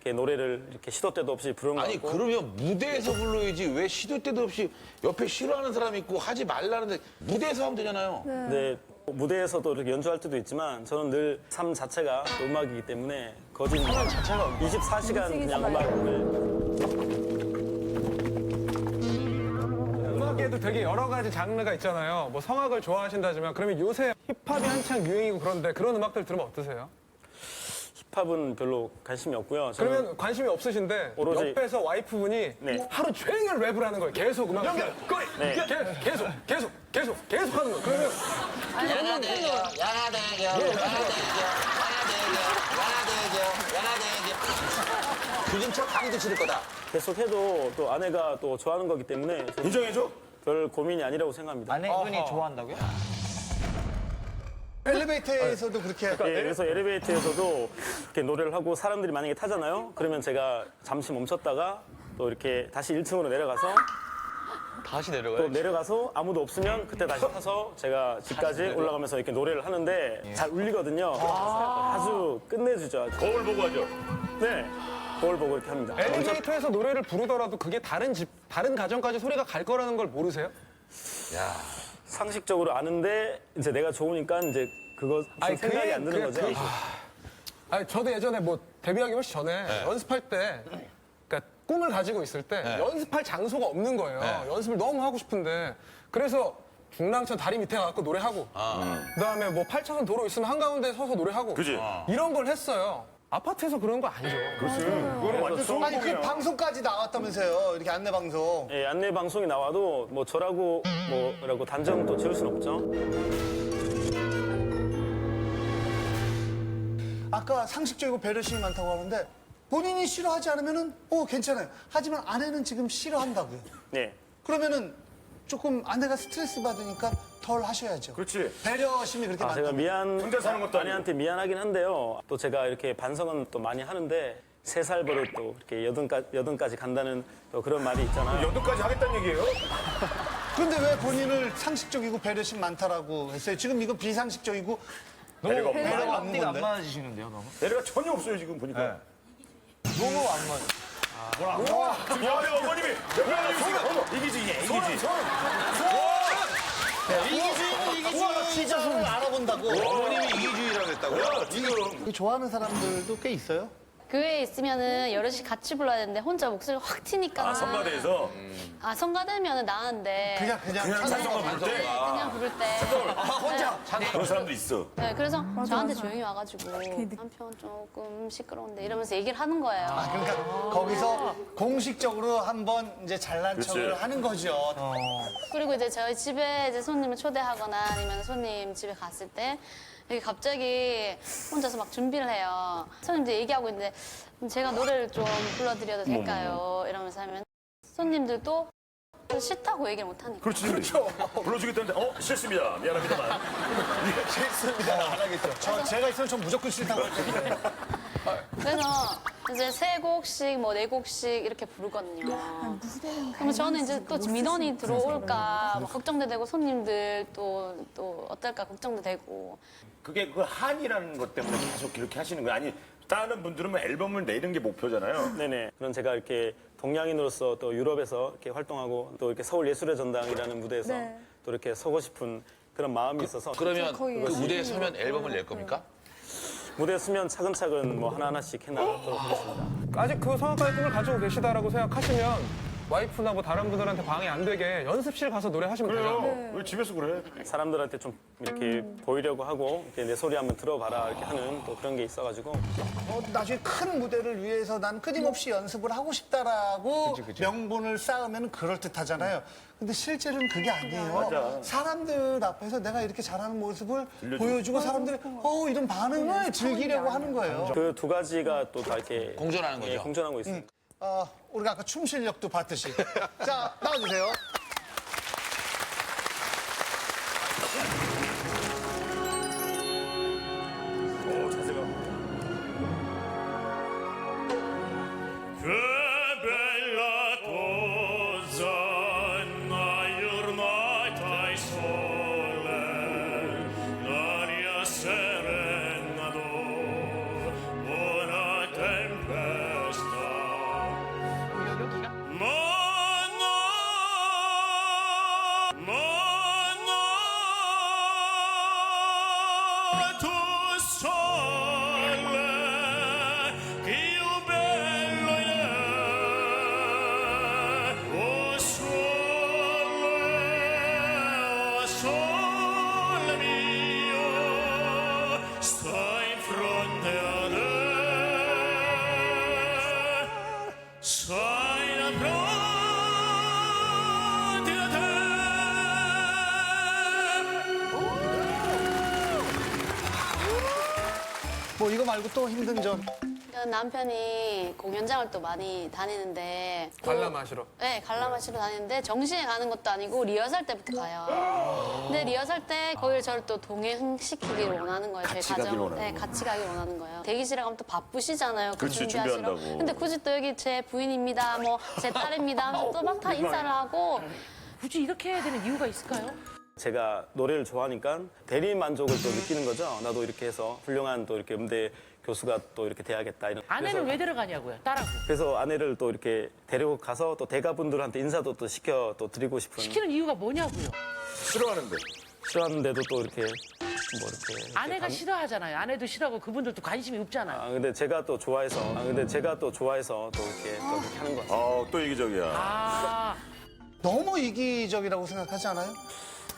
이렇게 노래를 이렇게 시도 때도 없이 부른 것 아니, 같고. 그러면 무대에서 불러야지 왜 시도 때도 없이 옆에 싫어하는 사람이 있고 하지 말라는데 무대에서 하면 되잖아요. 근데 무대에서도 이렇게 연주할 때도 있지만 저는 늘 삶 자체가 또 음악이기 때문에 거진 24시간 그냥 음악을. 음악에도 되게 여러 가지 장르가 있잖아요. 뭐 성악을 좋아하신다지만 그러면 요새 힙합이 한창 유행이고 그런데 그런 음악들 들으면 어떠세요? 힙합은 별로 관심이 없고요. 저는 그러면 관심이 없으신데 오로지- 옆에서 와이프분이 네. 하루 종일 랩을 하는 거예요. 계속 음악. 네. 계속 하는 거예요. 그러면 요즘 저 강의도 치를 거다. 계속해도 또 아내가 또 좋아하는 거기 때문에 인정해줘? 별 고민이 아니라고 생각합니다. 아내분이 좋아한다고요? 엘리베이터에서도 그렇게. 예, 그래서 엘리베이터에서도 이렇게 노래를 하고 사람들이 만약에 타잖아요. 그러면 제가 잠시 멈췄다가 또 이렇게 다시 1층으로 내려가서 다시 또 내려가요? 내려가서 아무도 없으면 그때 다시 타서 제가 집까지 올라가면서 이렇게 노래를 하는데 잘 울리거든요. 아주 끝내주죠. 아주. 거울 보고 하죠. 네, 거울 보고 이렇게 합니다. 엘리베이터에서 노래를 부르더라도 그게 다른 가정까지 소리가 갈 거라는 걸 모르세요? 야, 상식적으로 아는데 이제 내가 좋으니까 이제 그거 생각이 안 드는 거죠. 아니, 저도 예전에 뭐 데뷔하기 훨씬 전에 연습할 때 그러니까 꿈을 가지고 있을 때 연습할 장소가 없는 거예요. 연습을 너무 하고 싶은데 그래서 중랑천 다리 밑에 가서 노래하고 그다음에 뭐 8차선 도로 있으면 한가운데 서서 노래하고 그지? 이런 걸 했어요. 아파트에서 그런 거 아니죠. 그거는 완전 좋은 아니, 그 곡이에요. 방송까지 나왔다면서요. 이렇게 안내 방송. 예, 안내 방송이 나와도 뭐 저라고 뭐라고 단정 또 지을 순 없죠. 아까 상식적이고 배려심이 많다고 하는데 본인이 싫어하지 않으면은 괜찮아요. 하지만 아내는 지금 싫어한다고요. 네. 그러면은 조금 아내가 스트레스 받으니까 덜 하셔야죠. 그렇지. 배려심이 그렇게 아, 제가 많다면. 혼자 사는 것도 아내한테 미안하긴 한데요. 또 제가 이렇게 반성은 또 많이 하는데 3살 버릇 또 이렇게 여든까지 간다는 또 그런 말이 있잖아요. 여든까지 하겠다는 얘기예요? 근데 왜 본인을 상식적이고 배려심 많다라고 했어요? 지금 이거 비상식적이고 배려가 없나? 배려가 없는 앞뒤가 안 건데. 맞으시는데요, 너무? 배려가 전혀 없어요 지금 보니까. 너무 안 맞아. 야, 내가 어머님이 이기지. 이기주의를 알아본다고. 어머님이 이기주의라고 했다고요? 지금 좋아하는 사람들도 꽤 있어요? 교회에 있으면은 여럿이 같이 불러야 되는데 혼자 목소리가 확 튀니까. 아 성가대에서 성가대면은 나은데. 그냥 찬송가 부를 때. 그냥 부를 때. 혼자. 그런 사람도 있어. 네, 그래서 저한테 조용히 와가지고 남편 조금 시끄러운데 이러면서 얘기를 하는 거예요. 그러니까 거기서 공식적으로 한번 이제 잘난 척을 그렇지. 하는 거죠. 그리고 이제 저희 집에 이제 손님을 초대하거나 아니면 손님 집에 갔을 때 이렇게 갑자기 혼자서 막 준비를 해요. 손님들 얘기하고 있는데 제가 노래를 좀 불러드려도 될까요? 이러면서 하면 손님들도 싫다고 얘기를 못 하니까. 그렇지. 그렇죠. 불러주겠다는데 싫습니다. 미안합니다만. 싫습니다. 안 하겠죠. 제가 있으면 전 무조건 싫다고 할 텐데. 그래서 이제 3곡씩 뭐 4곡씩 이렇게 부르거든요. 그럼 저는 이제 또 민원이 들어올까 막 걱정도 되고 손님들 또 어떨까 걱정도 되고. 그게 그 한이라는 것 때문에 계속 이렇게 하시는 거예요? 아니 다른 분들은 뭐 앨범을 내는 게 목표잖아요. 네네. 그런 제가 이렇게 동양인으로서 또 유럽에서 이렇게 활동하고 또 이렇게 서울 예술의 전당이라는 무대에서 또 이렇게 서고 싶은 그런 마음이 있어서. 그러면 그 무대에 서면 앨범을 낼 겁니까? 무대에 서면 차근차근 뭐 하나하나씩 해나가도록 하겠습니다. 아직 그 성악가의 꿈을 가지고 계시다라고 생각하시면 와이프나 뭐 다른 분들한테 방해 안 되게 연습실 가서 노래하시면 되죠. 왜 집에서 그래? 사람들한테 좀 이렇게 보이려고 하고 이렇게 내 소리 한번 들어봐라 이렇게 하는 또 그런 게 있어가지고 나중에 큰 무대를 위해서 난 끊임없이 연습을 하고 싶다라고 명분을 쌓으면 그럴듯하잖아요. 근데 실제로는 그게 아니에요. 맞아. 사람들 앞에서 내가 이렇게 잘하는 모습을 보여주고 사람들이 이런 반응을 즐기려고 하는 거예요. 그 2가지가 또 다 이렇게 공존하는 거죠. 예, 공존하고 있습니다. 우리가 아까 춤 실력도 봤듯이. 자, 나와주세요. 자세가. 뭐 이거 말고 또 힘든 점. 남편이 공연장을 또 많이 다니는데 관람하시러. 네, 관람하시러 다니는데 정시에 가는 것도 아니고 리허설 때부터 가요. 근데 리허설 때 거기를 저를 또 동행시키기를 원하는 거예요. 같이 가길 원하는 네, 같이 가길 원하는 거예요. 대기실에 가면 또 바쁘시잖아요. 그 그렇지, 준비하시러. 준비한다고. 근데 굳이 또 여기 제 부인입니다, 뭐 제 딸입니다 하면서 또 막 다 인사를 하고. 굳이 이렇게 해야 되는 이유가 있을까요? 제가 노래를 좋아하니까 대리 만족을 또 느끼는 거죠. 나도 이렇게 해서 훌륭한 또 이렇게 음대 교수가 또 이렇게 돼야겠다. 이런. 아내는 왜 데려가냐고요? 딸하고. 그래서 아내를 또 이렇게 데리고 가서 또 대가분들한테 인사도 또 시켜 또 드리고 싶은. 시키는 이유가 뭐냐고요? 싫어하는데. 싫어하는데도 또 이렇게 뭐 이렇게. 아내가 싫어하잖아요. 아내도 싫어하고 그분들도 관심이 없잖아요. 근데 제가 또 좋아해서 또 이렇게 또 그렇게 하는 것 같아요. 또 이기적이야. 너무 이기적이라고 생각하지 않아요?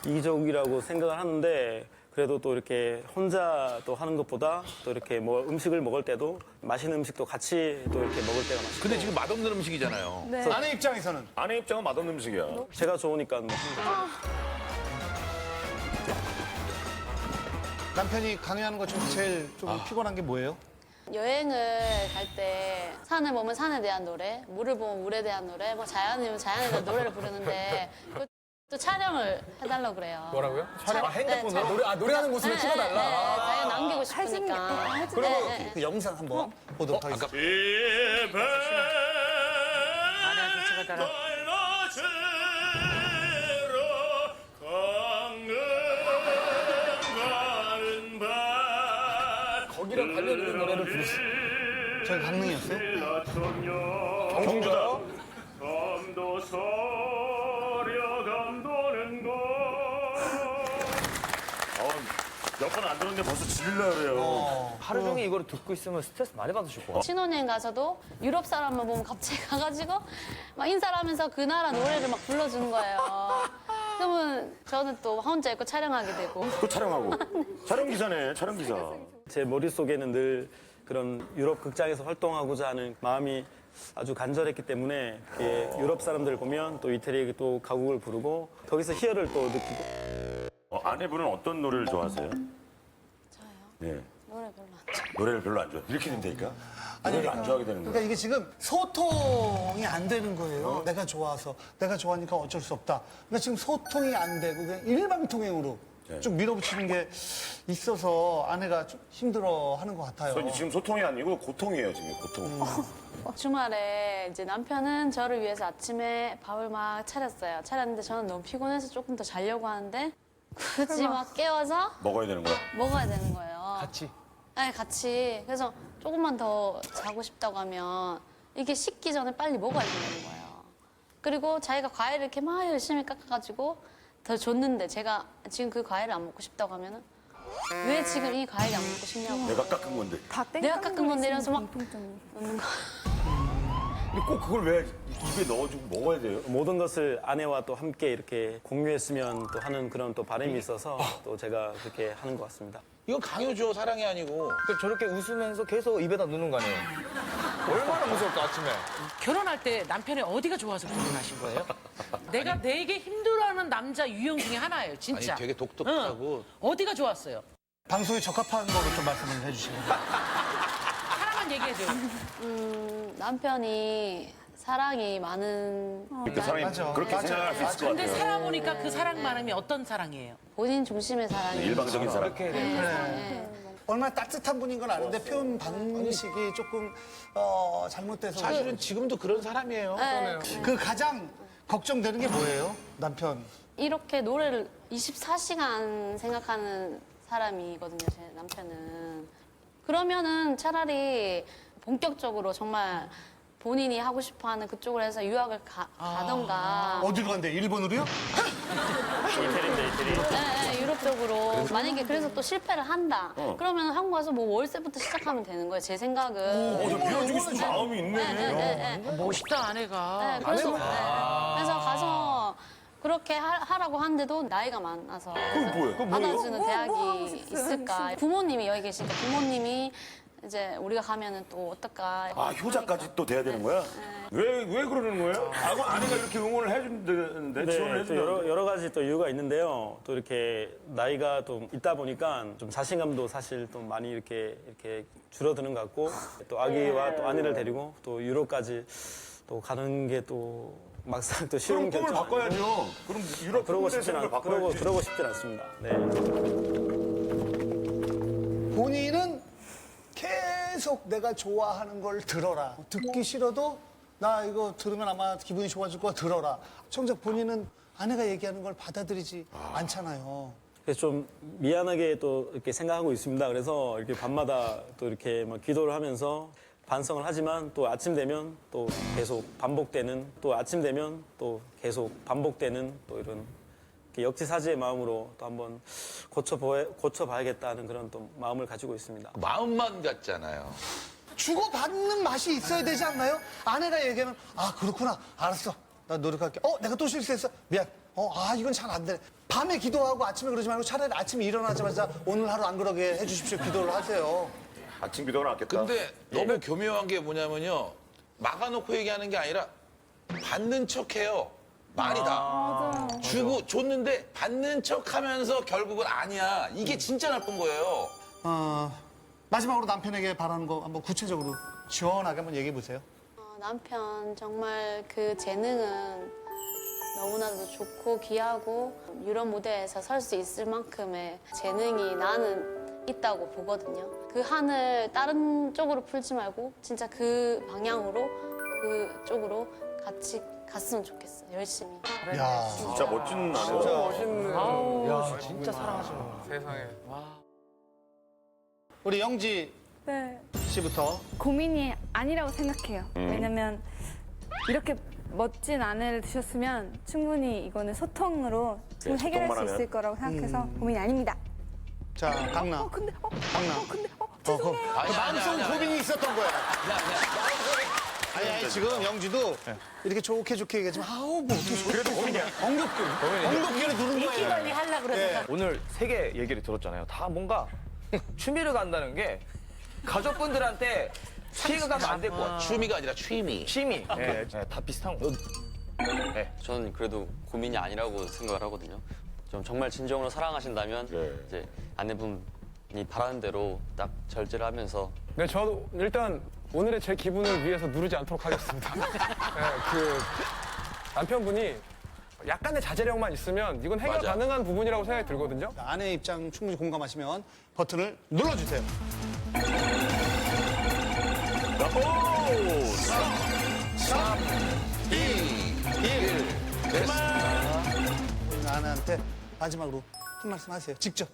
이기적이라고 생각을 하는데 그래도 또 이렇게 혼자 또 하는 것보다 또 이렇게 뭐 음식을 먹을 때도 맛있는 음식도 같이 또 이렇게 먹을 때가 맛있고. 근데 지금 맛없는 음식이잖아요. 네. 아내 입장에서는? 아내 입장은 맛없는 음식이야. 제가 좋으니까 뭐. 남편이 강요하는 것 중에 제일 좀 피곤한 게 뭐예요? 여행을 갈 때 산을 보면 산에 대한 노래, 물을 보면 물에 대한 노래, 뭐 자연이면 자연에 대한 노래를 부르는데 또 촬영을 해달라고 그래요. 뭐라고요? 촬영? 핸드폰으로? 노래하는 모습을 찍어달라. 네, 자기가 남기고 싶으니까. 그러면 그 영상 한번 보도록 하겠습니다. 아내한테 찍어달라. 거기랑 관련 있는 노래를 부르시. 저희 강릉이었어요? 경주다. 몇 번 안 들었는데 벌써 질리려 그래요. 하루 종일 이걸 듣고 있으면 스트레스 많이 받으실 것 같아요. 신혼여행 가서도 유럽 사람만 보면 갑자기 가가지고 막 인사를 하면서 그 나라 노래를 막 불러주는 거예요. 그러면 저는 또 혼자 있고 촬영하게 되고. 또 촬영하고. 촬영 기사네, 촬영 기사. 제 머릿속에는 늘 그런 유럽 극장에서 활동하고자 하는 마음이 아주 간절했기 때문에 유럽 사람들 보면 또 이태리에 또 가곡을 부르고 거기서 희열을 또 느끼고. 아내분은 어떤 노래를 좋아하세요? 저요? 네. 노래 별로 안 좋아해요. 노래를 별로 안 좋아해. 이렇게 된다니까? 노래를 안 좋아하게 되는 거야. 그러니까 이게 지금 소통이 안 되는 거예요. 내가 좋아서. 내가 좋아하니까 어쩔 수 없다. 그러니까 지금 소통이 안 되고 그냥 일방통행으로 쭉 밀어붙이는 게 있어서 아내가 좀 힘들어 하는 것 같아요. 지금 소통이 아니고 고통이에요, 지금 고통. 주말에 이제 남편은 저를 위해서 아침에 밥을 막 차렸어요. 차렸는데 저는 너무 피곤해서 조금 더 자려고 하는데 굳이 막 깨워서 먹어야 되는 거야? 먹어야 되는 거예요. 같이? 네, 같이. 그래서 조금만 더 자고 싶다고 하면 이게 식기 전에 빨리 먹어야 된다는 거예요. 그리고 자기가 과일을 이렇게 막 열심히 깎아가지고 더 줬는데 제가 지금 그 과일을 안 먹고 싶다고 하면은 왜 지금 이 과일이 안 먹고 싶냐고. 내가 깎은 건데. 내가 깎은 건데 이러면서 막 넣는 거. 근데 꼭 그걸 왜 입에 넣어주고 먹어야 돼요? 모든 것을 아내와 또 함께 이렇게 공유했으면 또 하는 그런 또 바람이 있어서 또 제가 그렇게 하는 것 같습니다. 이건 강요죠, 사랑이 아니고. 그러니까 저렇게 웃으면서 계속 입에다 넣는 거 아니에요? 얼마나 무서울까, 아침에. 결혼할 때 남편이 어디가 좋아서 결혼하신 거예요? 내가 되게 힘들어하는 남자 유형 중에 하나예요, 진짜. 아니, 되게 독특하고. 어디가 좋았어요? 방송에 적합한 거로 좀 말씀을 해주시면. 하나만 얘기해줘요. 남편이 사랑이 많은 그 사람이 그렇게 생각할 수 있을 것 근데 같아요. 살아보니까 그 사랑 많음이 어떤 사랑이에요? 본인 중심의 사랑이. 일방적인 사랑. 얼마나 따뜻한 분인 건 아는데 표현 방식이 조금 잘못돼서. 사실은 지금도 그런 사람이에요. 그 가장 걱정되는 게 뭐예요? 남편. 이렇게 노래를 24시간 생각하는 사람이거든요, 제 남편은. 그러면은 차라리 본격적으로 정말 본인이 하고 싶어 하는 그쪽으로 해서 유학을 가던가. 어디로 간대? 일본으로요? 이태리인데, 이태리. 네, 유럽 쪽으로. 만약에 그래서 또 실패를 한다. 그러면 한국 와서 뭐 월세부터 시작하면 되는 거예요, 제 생각은. 저 밀어주고 싶은 마음이 있네. 멋있다, 아내가. 네, 그래서 가서 그렇게 하라고 하는데도 나이가 많아서 받아주는 대학이 있을까. 부모님이 여기 계시니까 부모님이 이제 우리가 가면은 또 어떨까. 아, 효자까지 또 돼야 되는 거야? 왜 그러는 거예요? 아내가 이렇게 응원을 해준다는데, 지원을 네, 또 해준다는데. 여러 가지 또 이유가 있는데요. 또 이렇게 나이가 좀 있다 보니까 좀 자신감도 사실 또 많이 이렇게 줄어드는 것 같고 또 아기와 또 아내를 데리고 또 유럽까지 또 가는 게 또 막상 또 쉬운 그럼 꿈을 결정 바꿔야죠. 그럼 유럽 그러고 싶진 꿈을 바꿔야지. 그러고 싶진 않습니다. 네. 본인은 계속 내가 좋아하는 걸 들어라. 듣기 싫어도 나 이거 들으면 아마 기분이 좋아질 거야 들어라. 정작 본인은 아내가 얘기하는 걸 받아들이지 않잖아요. 그래서 좀 미안하게 또 이렇게 생각하고 있습니다. 그래서 이렇게 밤마다 또 이렇게 막 기도를 하면서 반성을 하지만 또 아침 되면 또 계속 반복되는 또 아침 되면 또 계속 반복되는 또 이런 역지사지의 마음으로 또 한번 고쳐봐야겠다는 그런 또 마음을 가지고 있습니다. 마음만 같잖아요. 주고받는 맛이 있어야 되지 않나요? 아내가 얘기하면 아 그렇구나 알았어 나 노력할게. 내가 또 실수했어 미안. 이건 잘 안 되네. 밤에 기도하고 아침에 그러지 말고 차라리 아침에 일어나자마자 오늘 하루 안 그러게 해주십시오 기도를 하세요. 아침 기도가 낫겠다. 근데 너무 교묘한 게 뭐냐면요. 막아놓고 얘기하는 게 아니라 받는 척해요. 말이 다. 주고 줬는데 받는 척하면서 결국은 아니야. 이게 진짜 나쁜 거예요. 마지막으로 남편에게 바라는 거 한번 구체적으로 시원하게 한번 얘기해 보세요. 남편 정말 그 재능은 너무나도 좋고 귀하고 유럽 무대에서 설 수 있을 만큼의 재능이 나는 있다고 보거든요. 그 한을 다른 쪽으로 풀지 말고 진짜 그 방향으로 그쪽으로 같이 갔으면 좋겠어. 열심히. 야, 진짜 멋진 진짜 아내죠. 멋있는. 야, 진짜 사랑하시는 세상에. 우리 영지 네. 씨부터. 고민이 아니라고 생각해요. 왜냐면 이렇게 멋진 아내를 두셨으면 충분히 이거는 소통으로 충분히 해결할 수 소통만 있을 거라고 생각해서 고민이 아닙니다. 자, 강남. 근데 강남. 죄송해요. 그 마음속 고민이 있었던 거야. 아니, 지금 영지도 이렇게 좋게 얘기하지만, 아우, 뭐, 어떻게 그래도 고민이야. 엉겁기를 누른 인기 거예요. 관리 하려고 그러니까. 오늘 3개 얘기를 들었잖아요. 다 뭔가 취미를 간다는 게 가족분들한테 피해가 가면 안 될 것 같아요. 취미가 아니라 취미. 취미. 네, 다 비슷한 거. 네. 저는 그래도 고민이 아니라고 생각을 하거든요. 좀 정말 진정으로 사랑하신다면 이제 아내분이 바라는 대로 딱 절제를 하면서 네, 저도 일단 오늘의 제 기분을 위해서 누르지 않도록 하겠습니다. 네, 그 남편분이 약간의 자제력만 있으면 이건 해결 맞아. 가능한 부분이라고 생각이 들거든요. 아내의 입장 충분히 공감하시면 버튼을 눌러주세요. 3, 2, 1. 우리 아내한테 마지막으로 한 말씀 하세요. 직접.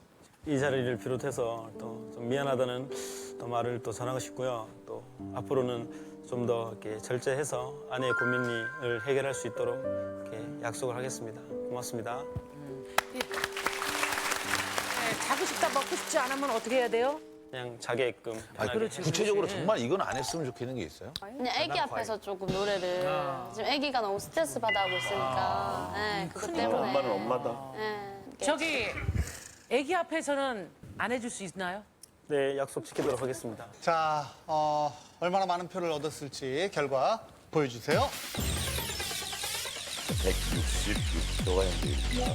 이 자리를 비롯해서 또 좀 미안하다는 또 말을 또 전하고 싶고요. 또 앞으로는 좀 더 이렇게 절제해서 아내의 고민을 해결할 수 있도록 이렇게 약속을 하겠습니다. 고맙습니다. 네, 자고 싶다 먹고 싶지 않으면 어떻게 해야 돼요? 그냥 자게끔 아니, 편하게. 구체적으로 정말 이건 안 했으면 좋겠는 게 있어요? 그냥 아기 앞에서 조금 노래를 지금 아기가 너무 스트레스 받아하고 있으니까 네, 그것 때문에 엄마는 엄마다. 네, 저기 아기 앞에서는 안 해줄 수 있나요? 네, 약속 지키도록 하겠습니다. 자, 얼마나 많은 표를 얻었을지 결과 보여주세요. 166표가 연대입니다.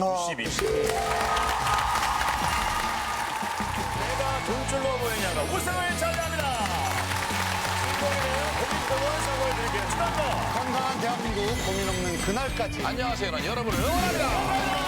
어, 92. 내가 돈줄로 보이냐가 우승을 차지합니다. 신동이는 고민동을 선물드릴게요. 축하합니다. 건강한 대한민국 고민 없는 그날까지. 안녕하세요. 난 여러분을 응원합니다.